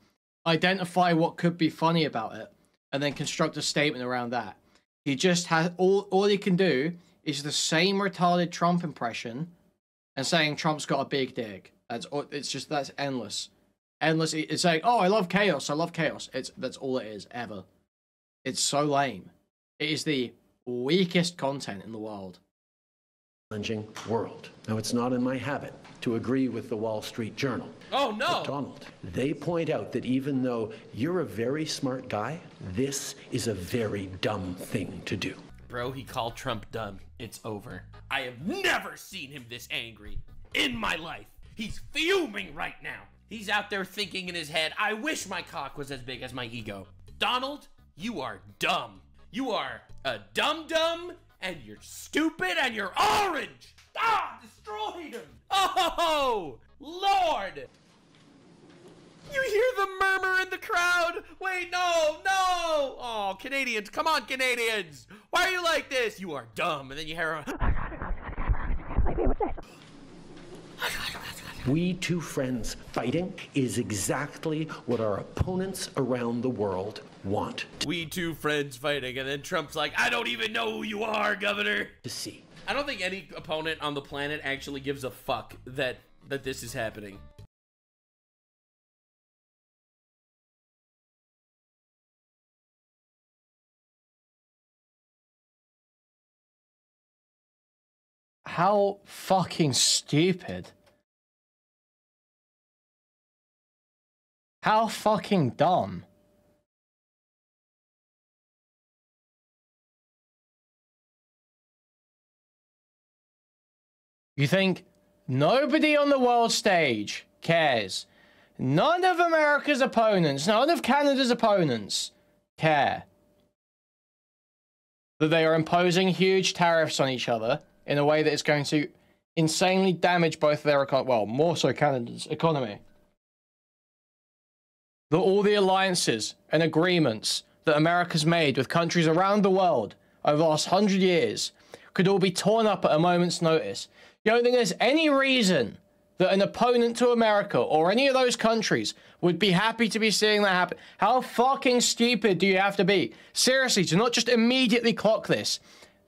identify what could be funny about it, and then construct a statement around that. He just has all he can do is the same retarded Trump impression and saying Trump's got a big dick. That's endless. Endless. It's saying, oh, I love chaos. I love chaos. That's all it is ever. It's so lame. It is the weakest content in the world. World. Now, it's not in my habit to agree with the Wall Street Journal. Oh, no. But Donald, they point out that even though you're a very smart guy, this is a very dumb thing to do. Bro, he called Trump dumb. It's over. I have never seen him this angry in my life. He's fuming right now. He's out there thinking in his head, I wish my cock was as big as my ego. Donald, you are dumb. You are a dum-dum, and you're stupid, and you're orange! Ah! Destroyed him! Oh! Lord! You hear the murmur in the crowd? Wait, no! No! Oh, Canadians, come on, Canadians! Why are you like this? You are dumb. And then you hear We two friends fighting is exactly what our opponents around the world want. We two friends fighting, and then Trump's like, I don't even know who you are, Governor. To see. I don't think any opponent on the planet actually gives a fuck that this is happening. How fucking stupid. How fucking dumb. You think nobody on the world stage cares? None of America's opponents, none of Canada's opponents care that they are imposing huge tariffs on each other in a way that is going to insanely damage both their more so Canada's economy. That all the alliances and agreements that America's made with countries around the world over the last 100 years could all be torn up at a moment's notice. You don't think there's any reason that an opponent to America or any of those countries would be happy to be seeing that happen? How fucking stupid do you have to be? Seriously, to not just immediately clock this.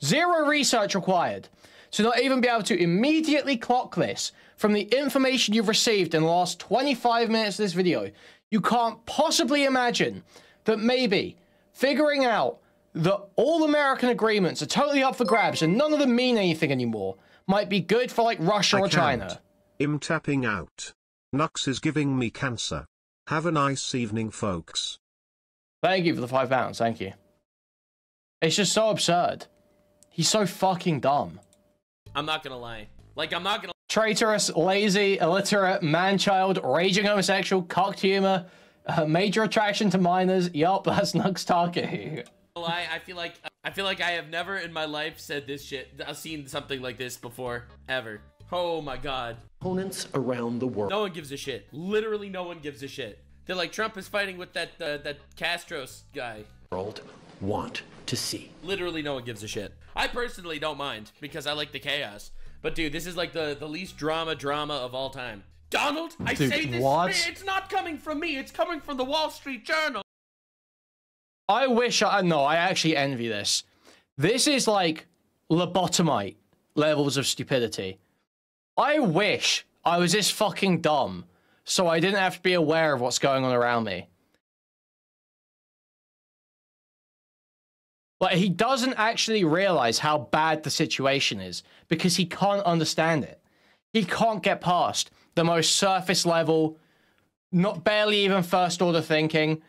Zero research required. to not even be able to immediately clock this from the information you've received in the last 25 minutes of this video, you can't possibly imagine that maybe figuring out that all American agreements are totally up for grabs and none of them mean anything anymore might be good for like Russia or China. I'm tapping out. Nux is giving me cancer. Have a nice evening, folks. Thank you for the £5. Thank you. It's just so absurd. He's so fucking dumb. I'm not gonna lie. Like, I'm not gonna... Traitorous, lazy, illiterate, man-child, raging homosexual, cocked humor, major attraction to minors. Yup, that's Nuxtaku. Lie. I feel like I have never in my life said this shit. I've seen something like this before, ever. Oh my god. Opponents around the world. No one gives a shit. Literally no one gives a shit. They're like, Trump is fighting with that Castro's guy. World want to see. Literally no one gives a shit. I personally don't mind because I like the chaos. But dude, this is like the least drama of all time. Donald, I say this, it's not coming from me. It's coming from the Wall Street Journal. I wish I actually envy this. This is like lobotomite levels of stupidity. I wish I was this fucking dumb so I didn't have to be aware of what's going on around me. Like, he doesn't actually realize how bad the situation is because he can't understand it. He can't get past the most surface level, not barely even first order thinking,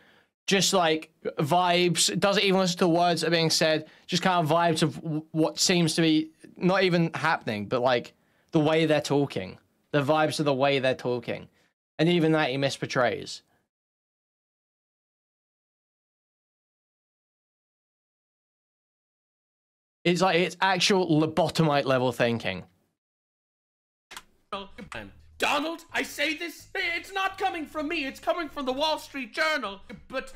just like vibes, doesn't even listen to words that are being said, just kind of vibes of what seems to be not even happening, but like the way they're talking. The vibes of the way they're talking. And even that he misportrays. It's like, it's actual lobotomite level thinking. Donald, I say this, it's not coming from me, it's coming from the Wall Street Journal. But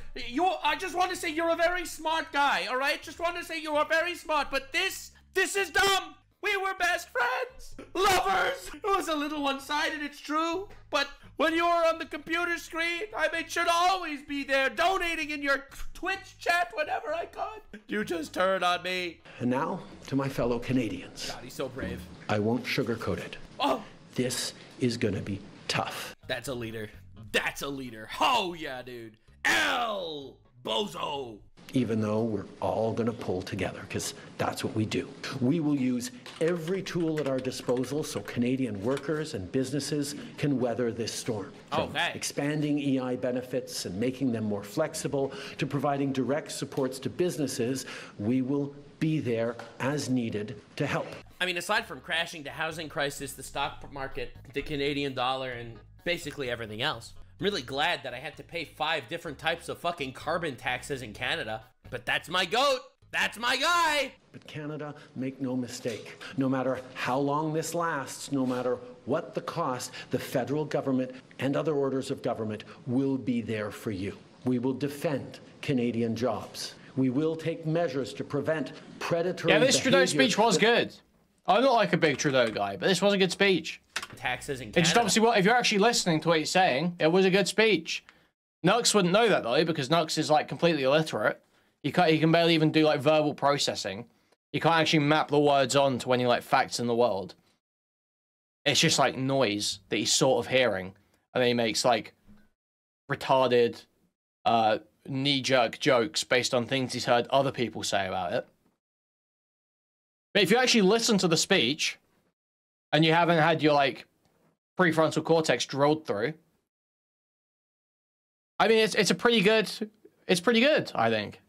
I just want to say you're a very smart guy, all right? Just want to say you are very smart, but this is dumb. We were best friends, lovers. It was a little one-sided, it's true. But when you were on the computer screen, I made sure to always be there, donating in your Twitch chat whenever I could. You just turned on me. And now, to my fellow Canadians. God, he's so brave. I won't sugarcoat it. Oh. This is gonna be tough. That's a leader. That's a leader. Oh, yeah, dude. El Bozo. Even though we're all gonna pull together, because that's what we do. We will use every tool at our disposal so Canadian workers and businesses can weather this storm. From expanding EI benefits and making them more flexible to providing direct supports to businesses, we will be there as needed to help. I mean, aside from crashing the housing crisis, the stock market, the Canadian dollar, and basically everything else, I'm really glad that I had to pay 5 different types of fucking carbon taxes in Canada. But that's my goat. That's my guy. But Canada, make no mistake, no matter how long this lasts, no matter what the cost, the federal government and other orders of government will be there for you. We will defend Canadian jobs. We will take measures to prevent predatory behavior. Yeah, this Trudeau speech was good. I'm not like a big Trudeau guy, but this was a good speech. Taxes in Canada. It's just obviously, if you're actually listening to what he's saying, it was a good speech. Nux wouldn't know that though, because Nux is like completely illiterate. He can barely even do like verbal processing. You can't actually map the words on to any like facts in the world. It's just like noise that he's sort of hearing, and then he makes like retarded, knee-jerk jokes based on things he's heard other people say about it. But if you actually listen to the speech, and you haven't had your like prefrontal cortex drilled through, I mean, it's pretty good, I think.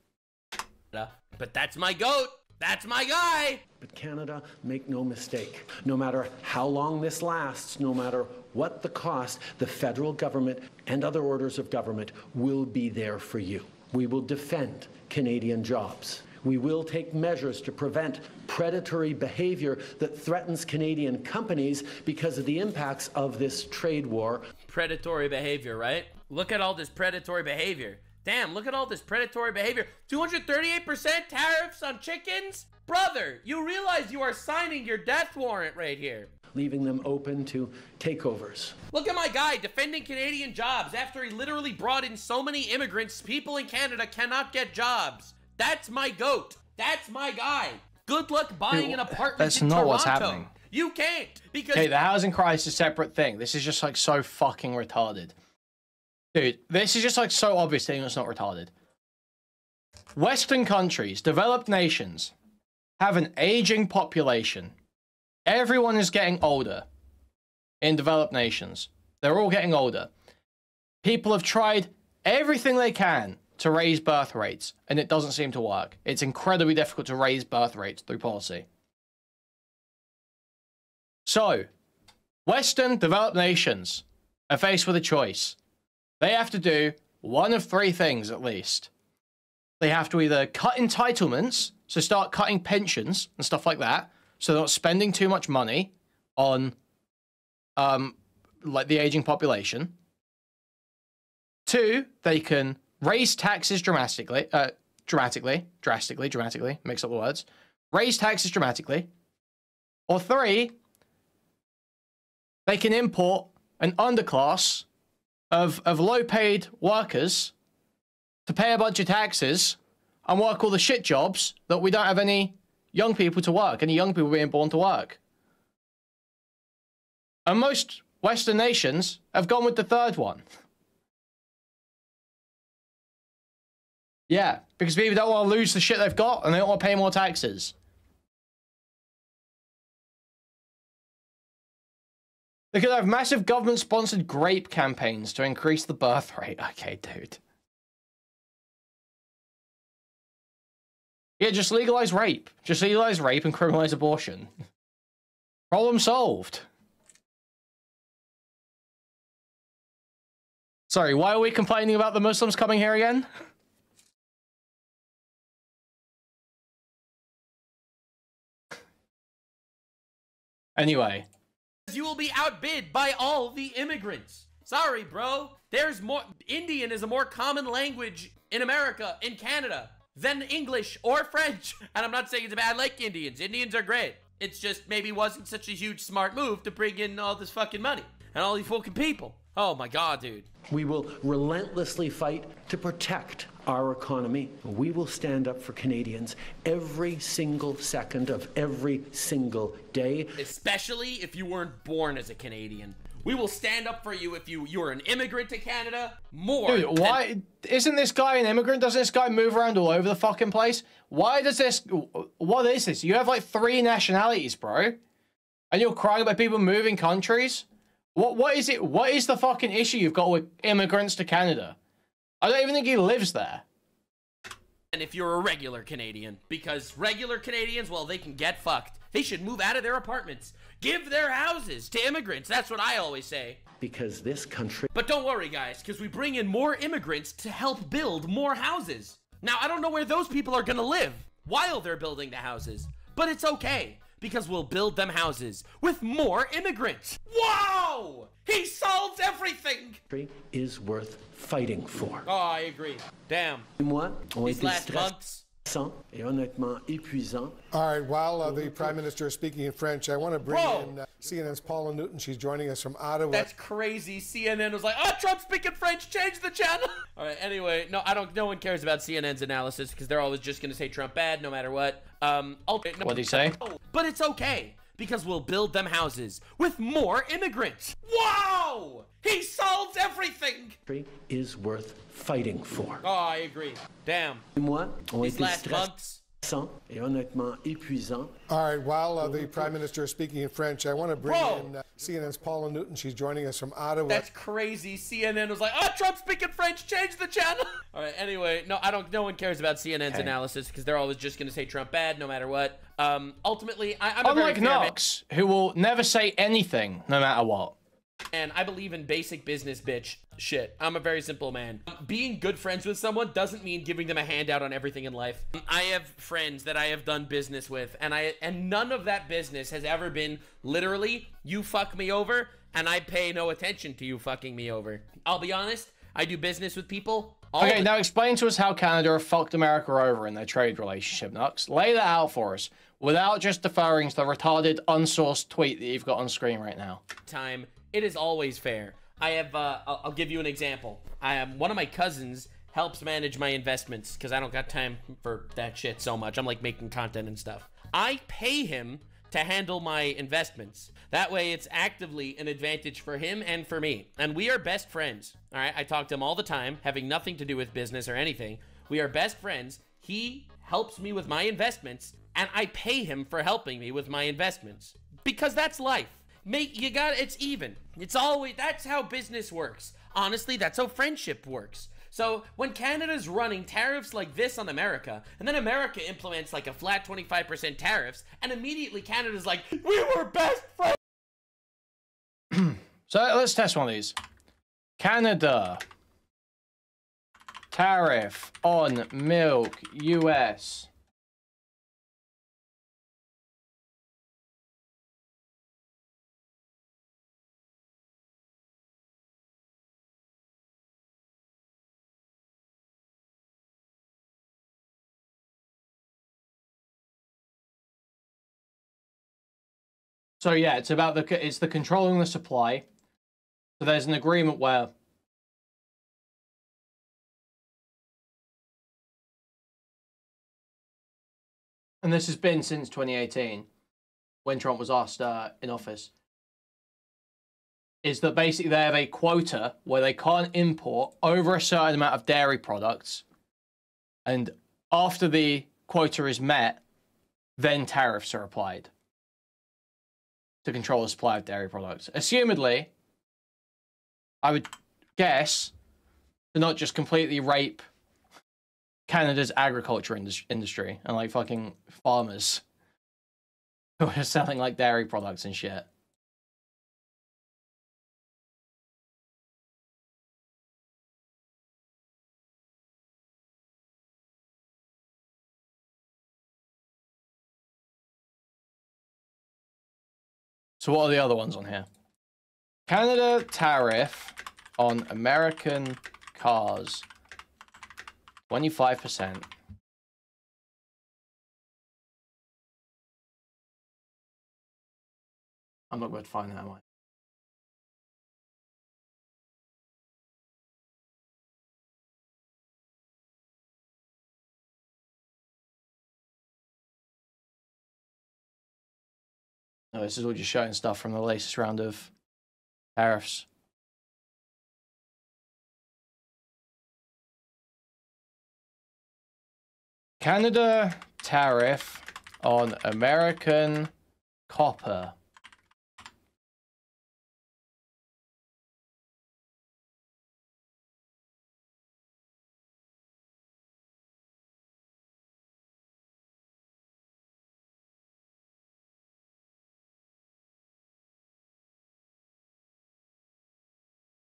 But that's my goat. That's my guy. But Canada, make no mistake, no matter how long this lasts, no matter what the cost, the federal government and other orders of government will be there for you. We will defend Canadian jobs. We will take measures to prevent predatory behavior that threatens Canadian companies because of the impacts of this trade war. Predatory behavior, right? Look at all this predatory behavior. Damn, look at all this predatory behavior. 238% tariffs on chickens? Brother, you realize you are signing your death warrant right here. Leaving them open to takeovers. Look at my guy defending Canadian jobs after he literally brought in so many immigrants, people in Canada cannot get jobs. That's my goat. That's my guy. Good luck buying an apartment That's in not Toronto. what's happening. You can't, because... Hey, the housing crisis is a separate thing. This is just, like, so fucking retarded. Dude, this is just, like, so obvious thing that's not retarded. Western countries, developed nations, have an aging population. Everyone is getting older in developed nations. They're all getting older. People have tried everything they can to raise birth rates, and it doesn't seem to work. It's incredibly difficult to raise birth rates through policy. So, Western developed nations are faced with a choice. They have to do one of three things at least. They have to either cut entitlements, so start cutting pensions and stuff like that, so they're not spending too much money on like the aging population. Two, they can raise taxes drastically, mix up the words. Raise taxes dramatically. Or three, they can import an underclass of low-paid workers to pay a bunch of taxes and work all the shit jobs that we don't have any young people to work, any young people being born to work. And most Western nations have gone with the third one. Yeah, because people don't want to lose the shit they've got and they don't want to pay more taxes. They could have massive government-sponsored grape campaigns to increase the birth rate. Okay, dude. Yeah, just legalize rape. Just legalize rape and criminalize abortion. Problem solved. Sorry, why are we complaining about the Muslims coming here again? Anyway. You will be outbid by all the immigrants. Sorry, bro. There's more... Indian is a more common language in America, in Canada, than English or French. And I'm not saying it's bad. I like Indians. Indians are great. It's just maybe wasn't such a huge smart move to bring in all this fucking money and all these fucking people. Oh my God, dude. We will relentlessly fight to protect our economy. We will stand up for Canadians every single second of every single day. Especially if you weren't born as a Canadian. We will stand up for you if you're an immigrant to Canada. More. Dude, why isn't this guy an immigrant? Doesn't this guy move around all over the fucking place? Why does this... What is this? You have like 3 nationalities, bro. And you're crying about people moving countries? What is it? What is the fucking issue you've got with immigrants to Canada? I don't even think he lives there. And if you're a regular Canadian, because regular Canadians, well, they can get fucked. They should move out of their apartments. Give their houses to immigrants. That's what I always say. Because this country... But don't worry, guys, because we bring in more immigrants to help build more houses. Now, I don't know where those people are gonna live while they're building the houses, but it's okay, because we'll build them houses with more immigrants. Wow! He solves everything! ...is worth fighting for. Oh, I agree. Damn. These last months... Et honnêtement épuisant. All right, while the Prime Minister is speaking in French, I want to bring in CNN's Paula Newton. She's joining us from Ottawa. That's crazy. CNN was like, oh, Trump's speaking French, change the channel. All right, anyway, no one cares about CNN's analysis because they're always just going to say Trump bad no matter what. What'd he say? But it's okay, because we'll build them houses with more immigrants. Wow! He solves everything! Is worth fighting for. Oh, I agree. Damn. These last months... Et honnêtement épuisant. All right, while the Prime Minister is speaking in French, I want to bring in CNN's Paula Newton. She's joining us from Ottawa. That's crazy. CNN was like, oh, Trump's speaking French, change the channel. All right, anyway, no one cares about CNN's analysis because they're always just going to say Trump bad no matter what. Ultimately, I'm unlike Knox, who will never say anything no matter what. And I believe in basic business, bitch. Shit. I'm a very simple man. Being good friends with someone doesn't mean giving them a handout on everything in life. I have friends that I have done business with, and none of that business has ever been literally, you fuck me over, and I pay no attention to you fucking me over. I'll be honest, I do business with people. Okay, now explain to us how Canada have fucked America over in their trade relationship, Nux. Lay that out for us, without just deferring to the retarded, unsourced tweet that you've got on screen right now. It is always fair. I have, I'll give you an example. One of my cousins helps manage my investments because I don't got time for that shit so much. I'm like making content and stuff. I pay him to handle my investments. That way it's actively an advantage for him and for me. And we are best friends. All right, I talk to him all the time, having nothing to do with business or anything. We are best friends. He helps me with my investments, and I pay him for helping me with my investments. Because that's life. It's even. It's always, that's how business works. Honestly, that's how friendship works. So when Canada's running tariffs like this on America, and then America implements like a flat 25% tariffs, and immediately Canada's like, we were best friends. So let's test one of these. Canada. Tariff on milk, US. So yeah, it's about the controlling the supply. So there's an agreement where and this has been since 2018 when Trump was asked in office, is that basically they have a quota where they can't import over a certain amount of dairy products, and after the quota is met, then tariffs are applied to control the supply of dairy products. Assumedly, I would guess, to not just completely rape Canada's agriculture industry and like fucking farmers who are selling like dairy products and shit. So what are the other ones on here? Canada tariff on American cars. 25%. I'm not going to find that, am I? No, this is all just showing stuff from the latest round of tariffs. Canada tariff on American copper.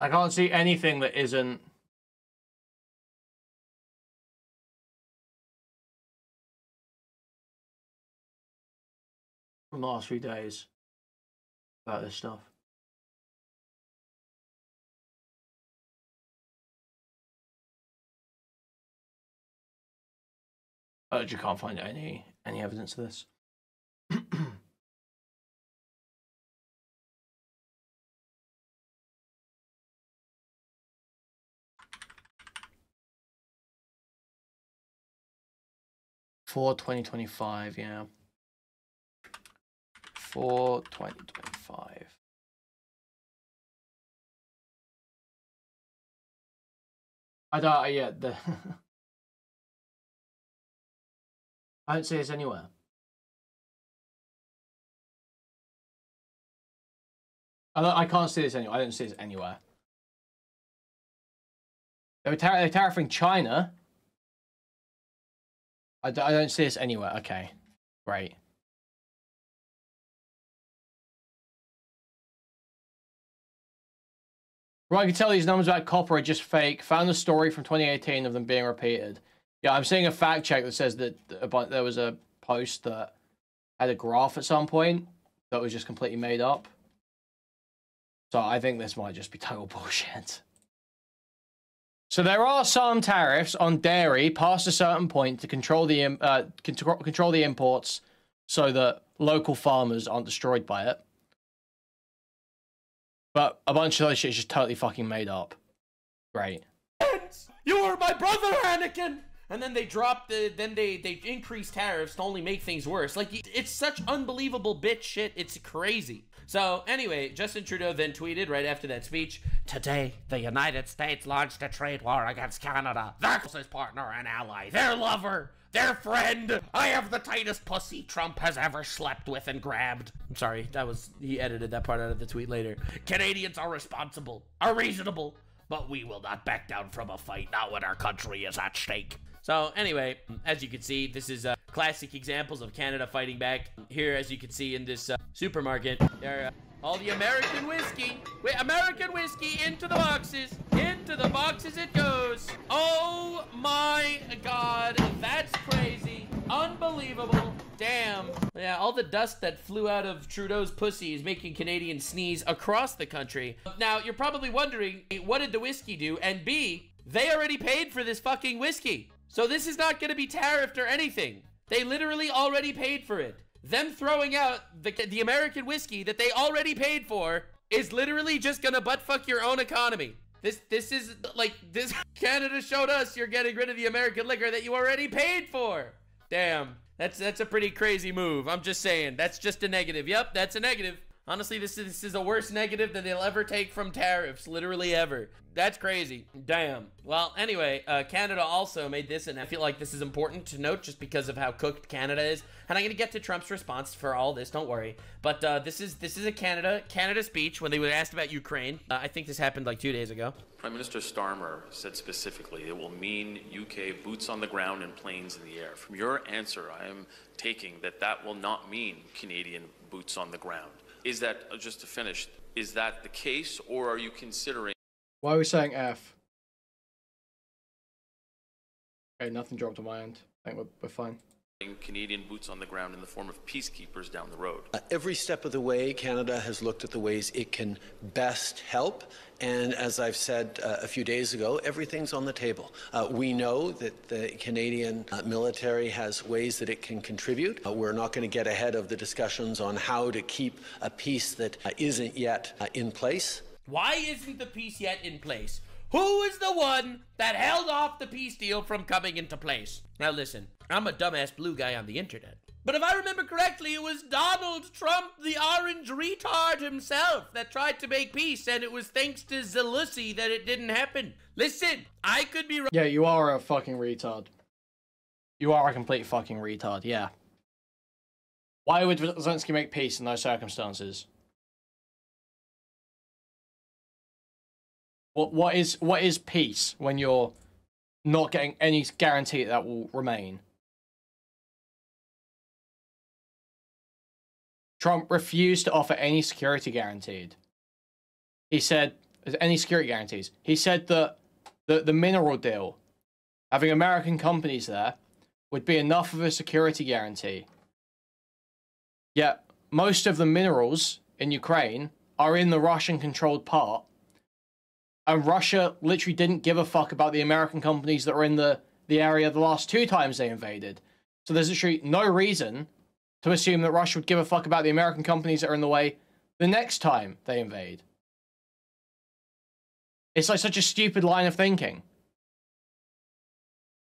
I can't see anything that isn't from the last few days about this stuff. I just can't find any evidence of this. For 2025, yeah. For 2025. I don't, yeah, I don't see this anywhere. I can't see this anywhere. I don't see this anywhere. They're tariffing China. I don't see this anywhere. Okay, great. Right, I can tell these numbers about copper are just fake. Found a story from 2018 of them being repeated. Yeah, I'm seeing a fact check that says that there was a post that had a graph at some point that was just completely made up. So I think this might just be total bullshit. So there are some tariffs on dairy past a certain point to control the imports so that local farmers aren't destroyed by it. But a bunch of other shit is just totally fucking made up. Great. You were my brother, Anakin! and then they drop then they increase tariffs to only make things worse. Like, it's such unbelievable bitch shit. It's crazy. So anyway, Justin Trudeau then tweeted right after that speech, "Today, the United States launched a trade war against Canada, their closest partner and ally, their lover, their friend. I have the tightest pussy Trump has ever slept with and grabbed." I'm sorry, he edited that part out of the tweet later. "Canadians are responsible, are reasonable, but we will not back down from a fight, not when our country is at stake." So anyway, as you can see, this is classic examples of Canada fighting back. Here, as you can see in this supermarket, there all the American whiskey. American whiskey into the boxes. Into the boxes it goes. Oh my God, that's crazy. Unbelievable. Damn. Yeah, all the dust that flew out of Trudeau's pussy is making Canadians sneeze across the country. Now, you're probably wondering, what did the whiskey do? And B, they already paid for this fucking whiskey. So this is not going to be tariffed or anything. They literally already paid for it. Them throwing out the American whiskey that they already paid for is literally just going to buttfuck your own economy. This is like, this Canada showed us you're getting rid of the American liquor that you already paid for. Damn. That's a pretty crazy move. I'm just saying. That's just a negative. Yep, that's a negative. Honestly, this is a worse negative than they'll ever take from tariffs, literally ever. That's crazy. Damn. Well, anyway, Canada also made this, and I feel like this is important to note just because of how cooked Canada is. And I'm going to get to Trump's response for all this, don't worry. But this is a Canada speech when they were asked about Ukraine. I think this happened like 2 days ago. Prime Minister Starmer said specifically it will mean UK boots on the ground and planes in the air. From your answer, I am taking that will not mean Canadian boots on the ground. Is that, just to finish, is that the case, or are you considering... Why are we saying F? Okay, nothing dropped on my end. I think we're fine. Canadian boots on the ground in the form of peacekeepers down the road? Every step of the way, Canada has looked at the ways it can best help. And as I've said a few days ago, everything's on the table. We know that the Canadian military has ways that it can contribute. We're not going to get ahead of the discussions on how to keep a peace that isn't yet in place. Why isn't the peace yet in place? Who is the one that held off the peace deal from coming into place? Now listen, I'm a dumbass blue guy on the internet. But if I remember correctly, it was Donald Trump, the orange retard himself, that tried to make peace, and it was thanks to Zelensky that it didn't happen. Listen, I could be wrong. Yeah, you are a fucking retard. You are a complete fucking retard, yeah. Why would Zelensky make peace in those circumstances? What is peace when you're not getting any guarantee that will remain? Trump refused to offer any security guaranteed. He said, any security guarantees. He said that the mineral deal, having American companies there, would be enough of a security guarantee. Yet, most of the minerals in Ukraine are in the Russian-controlled part, and Russia literally didn't give a fuck about the American companies that were in the area the last 2 times they invaded. So there's literally no reason to assume that Russia would give a fuck about the American companies that are in the way the next time they invade. It's like such a stupid line of thinking.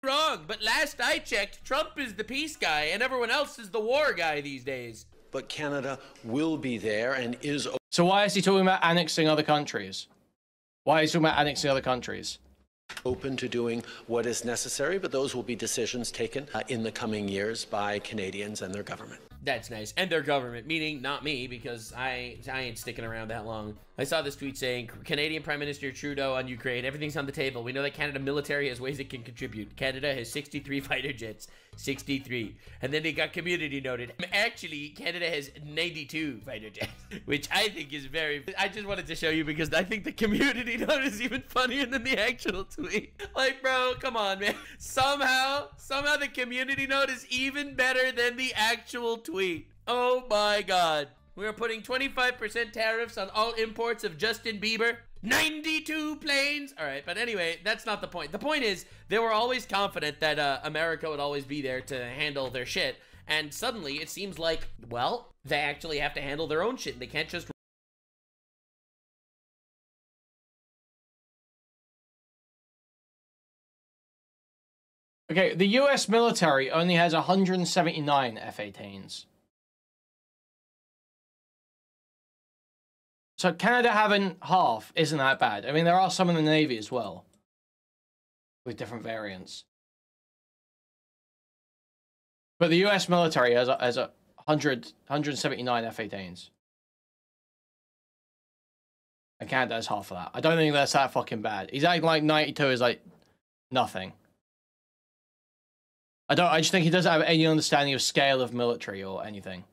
Wrong, but last I checked, Trump is the peace guy and everyone else is the war guy these days. But Canada will be there and is... So why is he talking about annexing other countries? Why is he talking about annexing other countries? Open to doing what is necessary, but those will be decisions taken in the coming years by Canadians and their government. That's nice. And their government, meaning not me, because I ain't sticking around that long. I saw this tweet saying, Canadian Prime Minister Trudeau on Ukraine, everything's on the table. We know that Canada military has ways it can contribute. Canada has 63 fighter jets. 63. And then they got community noted. Actually, Canada has 92 fighter jets, which I think is very... I just wanted to show you because I think the community note is even funnier than the actual tweet. Like, bro, come on, man. Somehow the community note is even better than the actual tweet. Oh my God. We are putting 25% tariffs on all imports of Justin Bieber. 92 planes. All right, but anyway, that's not the point. The point is they were always confident that America would always be there to handle their shit. And suddenly it seems like, well, they actually have to handle their own shit. They can't just Okay, the US military only has 179 F-18s. So Canada having half isn't that bad. I mean, there are some in the Navy as well, with different variants. But the US military has 179 F-18s. And Canada has half of that. I don't think that's that fucking bad. He's acting like 92 is like nothing. I just think he doesn't have any understanding of scale of military or anything.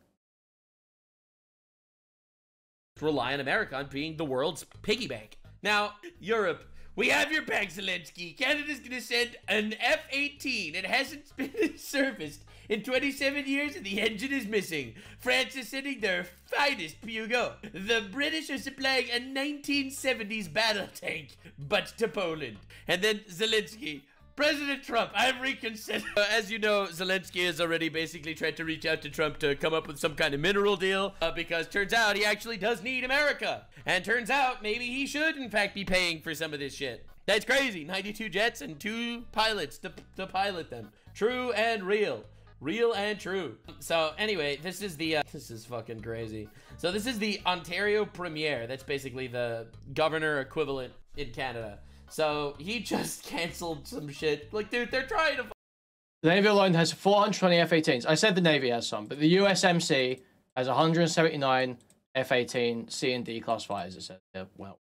Rely on America on being the world's piggy bank. Now, Europe, we have your back, Zelensky. Canada's gonna send an F-18. It hasn't been serviced in 27 years and the engine is missing. France is sending their finest Pugo. The British are supplying a 1970s battle tank, but to Poland. And then Zelensky, President Trump, I've reconsidered. As you know, Zelensky has already basically tried to reach out to Trump to come up with some kind of mineral deal because turns out he actually does need America. And turns out maybe he should, in fact, be paying for some of this shit. That's crazy. 92 jets and 2 pilots to pilot them. True and real. Real and true. So anyway, this is the, this is fucking crazy. So this is the Ontario Premier. That's basically the governor equivalent in Canada. So he just canceled some shit. Like, dude, they're trying to. The Navy alone has 420 F-18s. I said the Navy has some, but the USMC has 179 F-18 C and D class fighters. It says, yeah, well.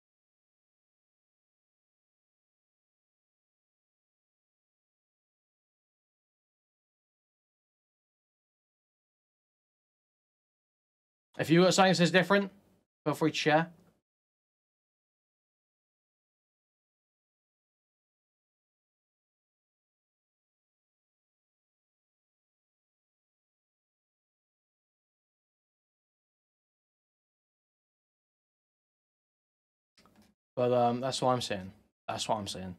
If you got something that says different, feel free to share. But that's what I'm saying. That's what I'm saying.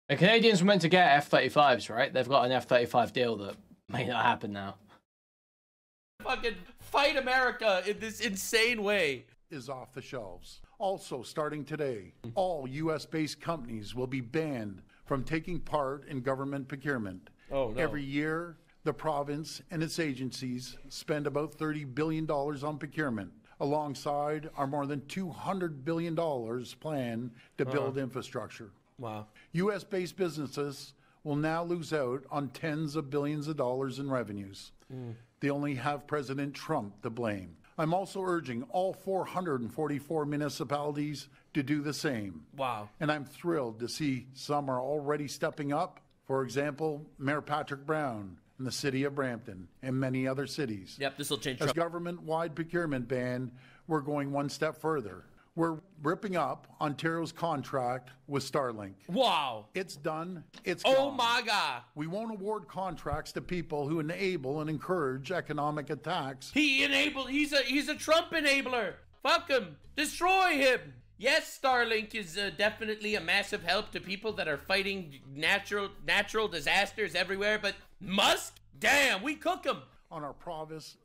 The Canadians were meant to get F-35s, right? They've got an F-35 deal that may not happen now. Fucking fight America in this insane way. Is off the shelves. Also, starting today, all U.S.-based companies will be banned from taking part in government procurement. Oh, no. Every year, the province and its agencies spend about $30 billion on procurement, alongside our more than $200 billion plan to build infrastructure. Wow. U.S.-based businesses will now lose out on tens of billions of dollars in revenues. They only have President Trump to blame. I'm also urging all 444 municipalities to do the same. Wow. And I'm thrilled to see some are already stepping up. For example, Mayor Patrick Brown in the city of Brampton and many other cities. Yep, this will change. As government-wide procurement ban, we're going one step further. We're ripping up Ontario's contract with Starlink. Wow. It's done. It's Oh gone. my God. We won't award contracts to people who enable and encourage economic attacks. He's a Trump enabler. Fuck him. Destroy him. Yes, Starlink is definitely a massive help to people that are fighting natural disasters everywhere, but Musk? Damn, we cook him. On our province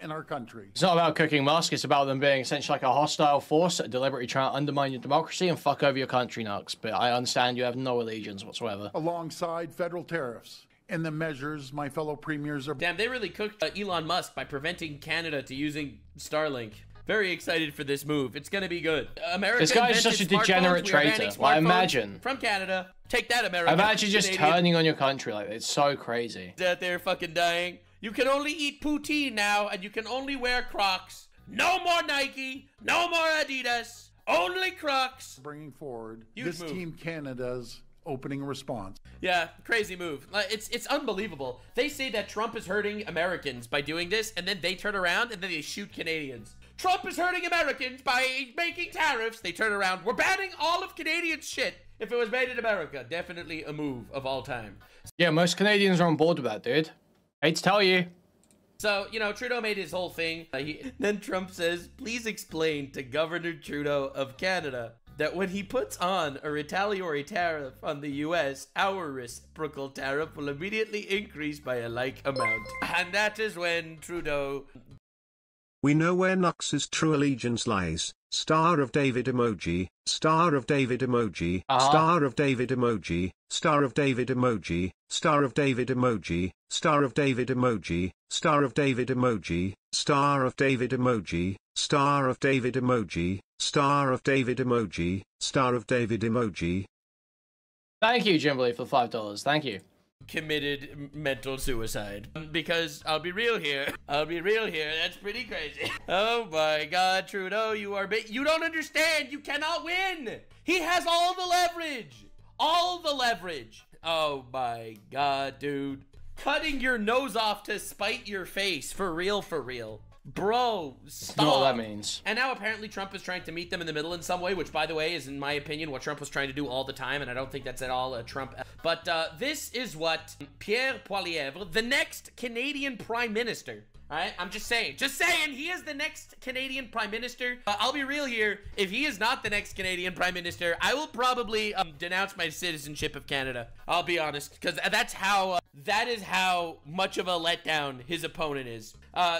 and our country. It's not about cooking Musk, it's about them being essentially like a hostile force that deliberately trying to undermine your democracy and fuck over your country, Nux. But I understand you have no allegiance whatsoever. Alongside federal tariffs and the measures my fellow premiers are... Damn, they really cooked Elon Musk by preventing Canada to using Starlink. Very excited for this move. It's gonna be good. America. This guy's such a degenerate traitor. Like, imagine. From Canada. Take that, America. Imagine just Canadian. turning on your country like that. It's so crazy. Out there fucking dying. You can only eat poutine now, and you can only wear Crocs. No more Nike. No more Adidas. Only Crocs. Bringing forward Huge this move. Team Canada's opening response. Yeah, crazy move. It's unbelievable. They say that Trump is hurting Americans by doing this, and then they turn around and then they shoot Canadians. Trump is hurting Americans by making tariffs. They turn around. We're banning all of Canadian shit. If it was made in America, definitely a move of all time. Yeah, most Canadians are on board with that, dude. Hate to tell you. So, you know, Trudeau made his whole thing. Then Trump says, please explain to Governor Trudeau of Canada that when he puts on a retaliatory tariff on the U.S., our reciprocal tariff will immediately increase by a like amount. And that is when Trudeau We know where Nux's true allegiance lies. Star of David emoji, Star of David emoji, Star of David emoji, Star of David emoji, Star of David emoji, Star of David emoji, Star of David emoji, Star of David emoji, Star of David emoji, Star of David emoji, Star of David emoji. Thank you, Jimberly, for $5. Thank you. Committed mental suicide. Because I'll be real here. That's pretty crazy. Oh my God, Trudeau, you don't understand. You cannot win. He has all the leverage. All the leverage. Oh my God, dude. Cutting your nose off to spite your face. For real, for real. Bro, stop. You know what that means. And now apparently Trump is trying to meet them in the middle in some way, which, by the way, is, in my opinion, what Trump was trying to do all the time, and I don't think that's at all a Trump. But this is what Pierre Poilievre, the next Canadian Prime Minister, all right? I'm just saying, he is the next Canadian Prime Minister. I'll be real here. If he is not the next Canadian Prime Minister, I will probably denounce my citizenship of Canada. I'll be honest, because that is how much of a letdown his opponent is.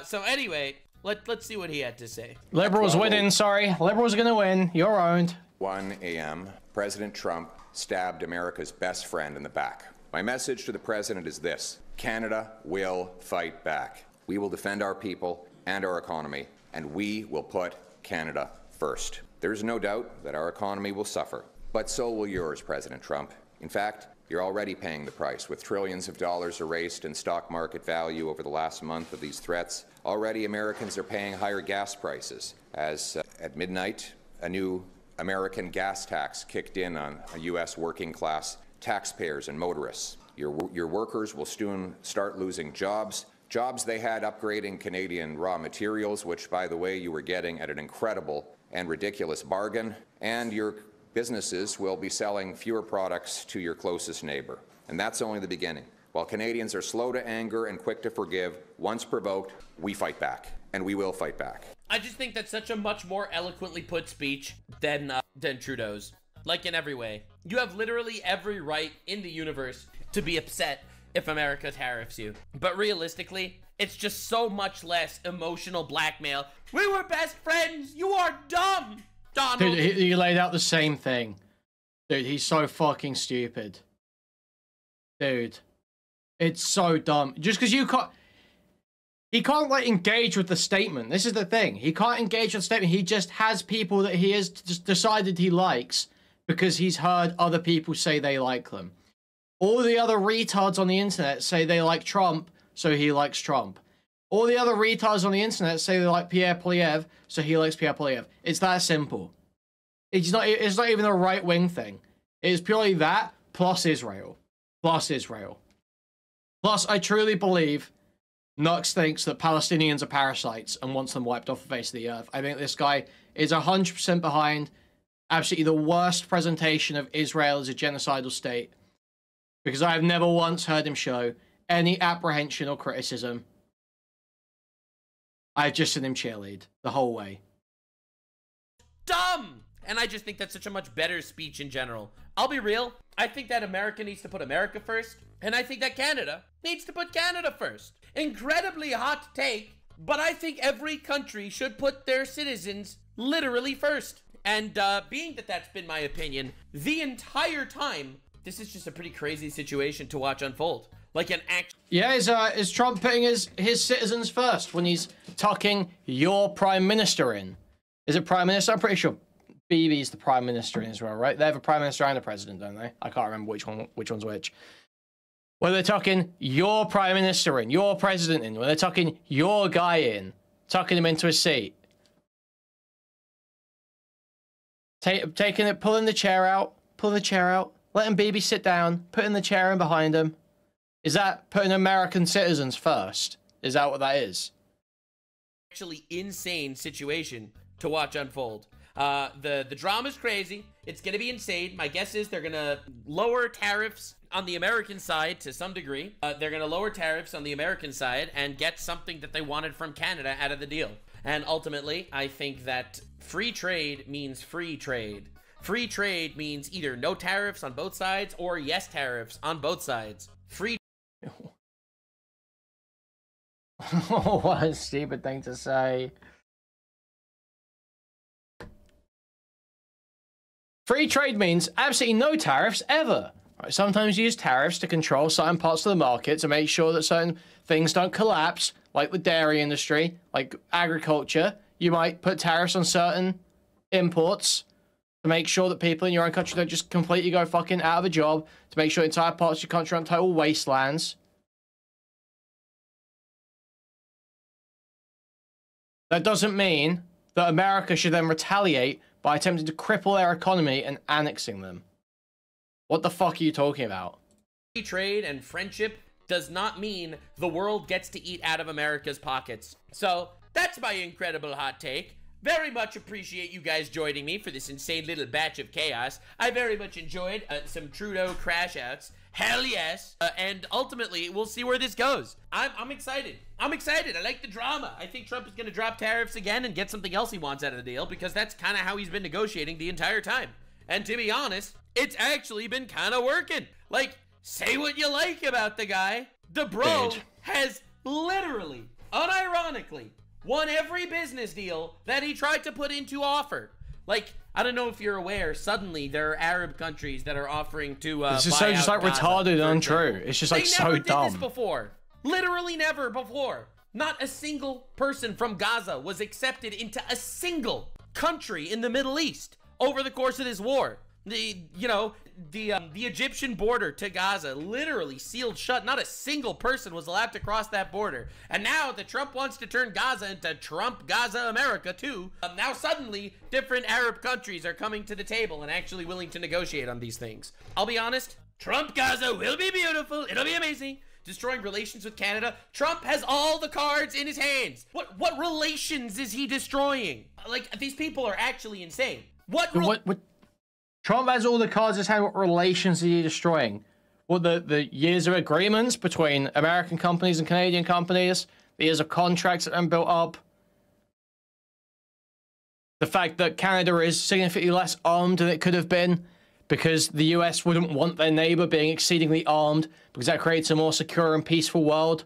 So anyway, let's see what he had to say. Liberals winning, sorry. Liberals are gonna win. You're owned. 1 a.m., President Trump stabbed America's best friend in the back. My message to the president is this: Canada will fight back. We will defend our people and our economy, and we will put Canada first. There is no doubt that our economy will suffer, but so will yours, President Trump. In fact, you're already paying the price, with trillions of dollars erased in stock market value over the last month of these threats. Already, Americans are paying higher gas prices, as at midnight, a new American gas tax kicked in on U.S. working-class taxpayers and motorists. Your workers will soon start losing jobs they had upgrading Canadian raw materials, which, by the way, you were getting at an incredible and ridiculous bargain, and your businesses will be selling fewer products to your closest neighbor. And that's only the beginning. While Canadians are slow to anger and quick to forgive, once provoked, we fight back. And we will fight back. I just think that's such a much more eloquently put speech than Trudeau's. Like, in every way. You have literally every right in the universe to be upset if America tariffs you. But realistically, it's just so much less emotional blackmail. We were best friends! You are dumb! Donald. Dude, he laid out the same thing. Dude, he's so fucking stupid. Dude. It's so dumb. Just because you can't... He can't, like, engage with the statement. This is the thing. He can't engage with the statement. He just has people that he has just decided he likes because he's heard other people say they like them. All the other retards on the internet say they like Trump, so he likes Trump. All the other retards on the internet say they like Pierre Poilievre, so he likes Pierre Poilievre. It's that simple. It's not even a right-wing thing. It's purely that, plus Israel. Plus Israel. Plus, I truly believe Nux thinks that Palestinians are parasites and wants them wiped off the face of the earth. I think this guy is 100% behind absolutely the worst presentation of Israel as a genocidal state. Because I have never once heard him show any apprehension or criticism. I've just seen him cheerlead the whole way. Dumb! And I just think that's such a much better speech in general. I'll be real. I think that America needs to put America first. And I think that Canada needs to put Canada first. Incredibly hot take, but I think every country should put their citizens literally first. And being that that's been my opinion the entire time, this is just a pretty crazy situation to watch unfold. Like an act. Yeah, is Trump putting his citizens first when he's tucking your prime minister in? Is it prime minister? I'm pretty sure Bibi's the prime minister in Israel, right? They have a prime minister and a president, don't they? I can't remember which one's which. When they're tucking your prime minister in, your president in, when they're tucking your guy in, tucking him into a seat. Taking it, pulling the chair out, letting Bibi sit down, putting the chair in behind him. Is that putting American citizens first? Is that what that is? Actually insane situation to watch unfold. The drama's crazy. It's gonna be insane. My guess is they're gonna lower tariffs on the American side to some degree. They're gonna lower tariffs on the American side and get something that they wanted from Canada out of the deal. And ultimately, I think that free trade means free trade. Free trade means either no tariffs on both sides or yes tariffs on both sides. Free. What a stupid thing to say. Free trade means absolutely no tariffs ever. Right, sometimes you use tariffs to control certain parts of the market to make sure that certain things don't collapse, like the dairy industry, like agriculture. You might put tariffs on certain imports to make sure that people in your own country don't just completely go fucking out of a job, to make sure entire parts of your country aren't total wastelands. That doesn't mean that America should then retaliate by attempting to cripple their economy and annexing them. What the fuck are you talking about? Free trade and friendship does not mean the world gets to eat out of America's pockets. So that's my incredible hot take. Very much appreciate you guys joining me for this insane little batch of chaos. I very much enjoyed some Trudeau crash outs. Hell yes. And ultimately, we'll see where this goes. I'm excited. I'm excited. I like the drama. I think Trump is going to drop tariffs again and get something else he wants out of the deal, because that's kind of how he's been negotiating the entire time. And to be honest, it's actually been kind of working. Like, say what you like about the guy. The bro has literally, unironically, won every business deal that he tried to put into offer. Like, I don't know if you're aware, suddenly there are Arab countries that are offering to this is so just like retarded and untrue. It's just like so dumb. They never did this before. Literally never before. Not a single person from Gaza was accepted into a single country in the Middle East over the course of this war. The Egyptian border to Gaza literally sealed shut. Not a single person was allowed to cross that border. And now that Trump wants to turn Gaza into Trump Gaza America too, now suddenly different Arab countries are coming to the table and actually willing to negotiate on these things. I'll be honest, Trump Gaza will be beautiful. It'll be amazing. Destroying relations with Canada. Trump has all the cards in his hands. What relations is he destroying? Like, these people are actually insane. What Trump has all the cards in his hand. What relations is he destroying? Well, the years of agreements between American companies and Canadian companies, the years of contracts that have been built up, the fact that Canada is significantly less armed than it could have been because the US wouldn't want their neighbor being exceedingly armed because that creates a more secure and peaceful world.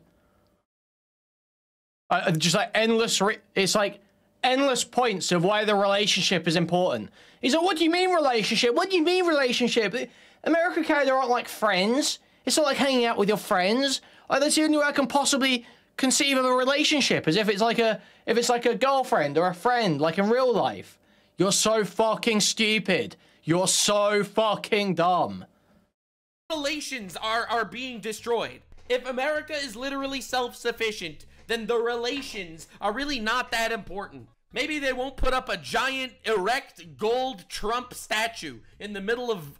Just like it's like endless points of why the relationship is important. He's like, what do you mean relationship? What do you mean relationship? America and Canada aren't like friends. It's not like hanging out with your friends. Like, that's the only way I can possibly conceive of a relationship, as if it's like a girlfriend or a friend, like in real life. You're so fucking stupid. You're so fucking dumb. Relations are being destroyed. If America is literally self-sufficient, then the relations are really not that important. Maybe they won't put up a giant, erect, gold Trump statue in the middle of,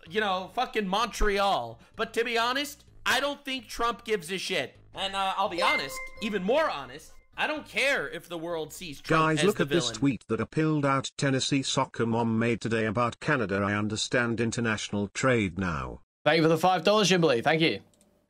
fucking Montreal. But to be honest, I don't think Trump gives a shit. And I'll be honest, even more honest, I don't care if the world sees Trump Guys, as look the at villain. this tweet that a pilled out Tennessee soccer mom made today about Canada. I understand international trade now. Thank you for the $5, Jimberly. Thank you.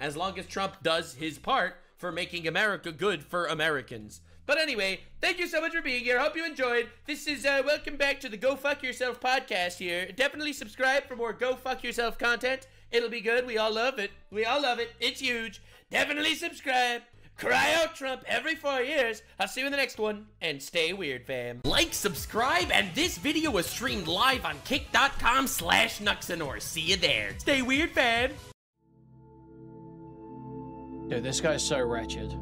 As long as Trump does his part for making America good for Americans. But anyway, thank you so much for being here. Hope you enjoyed. This is welcome back to the Go Fuck Yourself podcast here. Definitely subscribe for more Go Fuck Yourself content. It'll be good. We all love it. We all love it. It's huge. Definitely subscribe. Cry out Trump every 4 years. I'll see you in the next one. And stay weird, fam. Like, subscribe, and this video was streamed live on kick.com/Nuxtaku. See you there. Stay weird, fam. Dude, this guy's so wretched.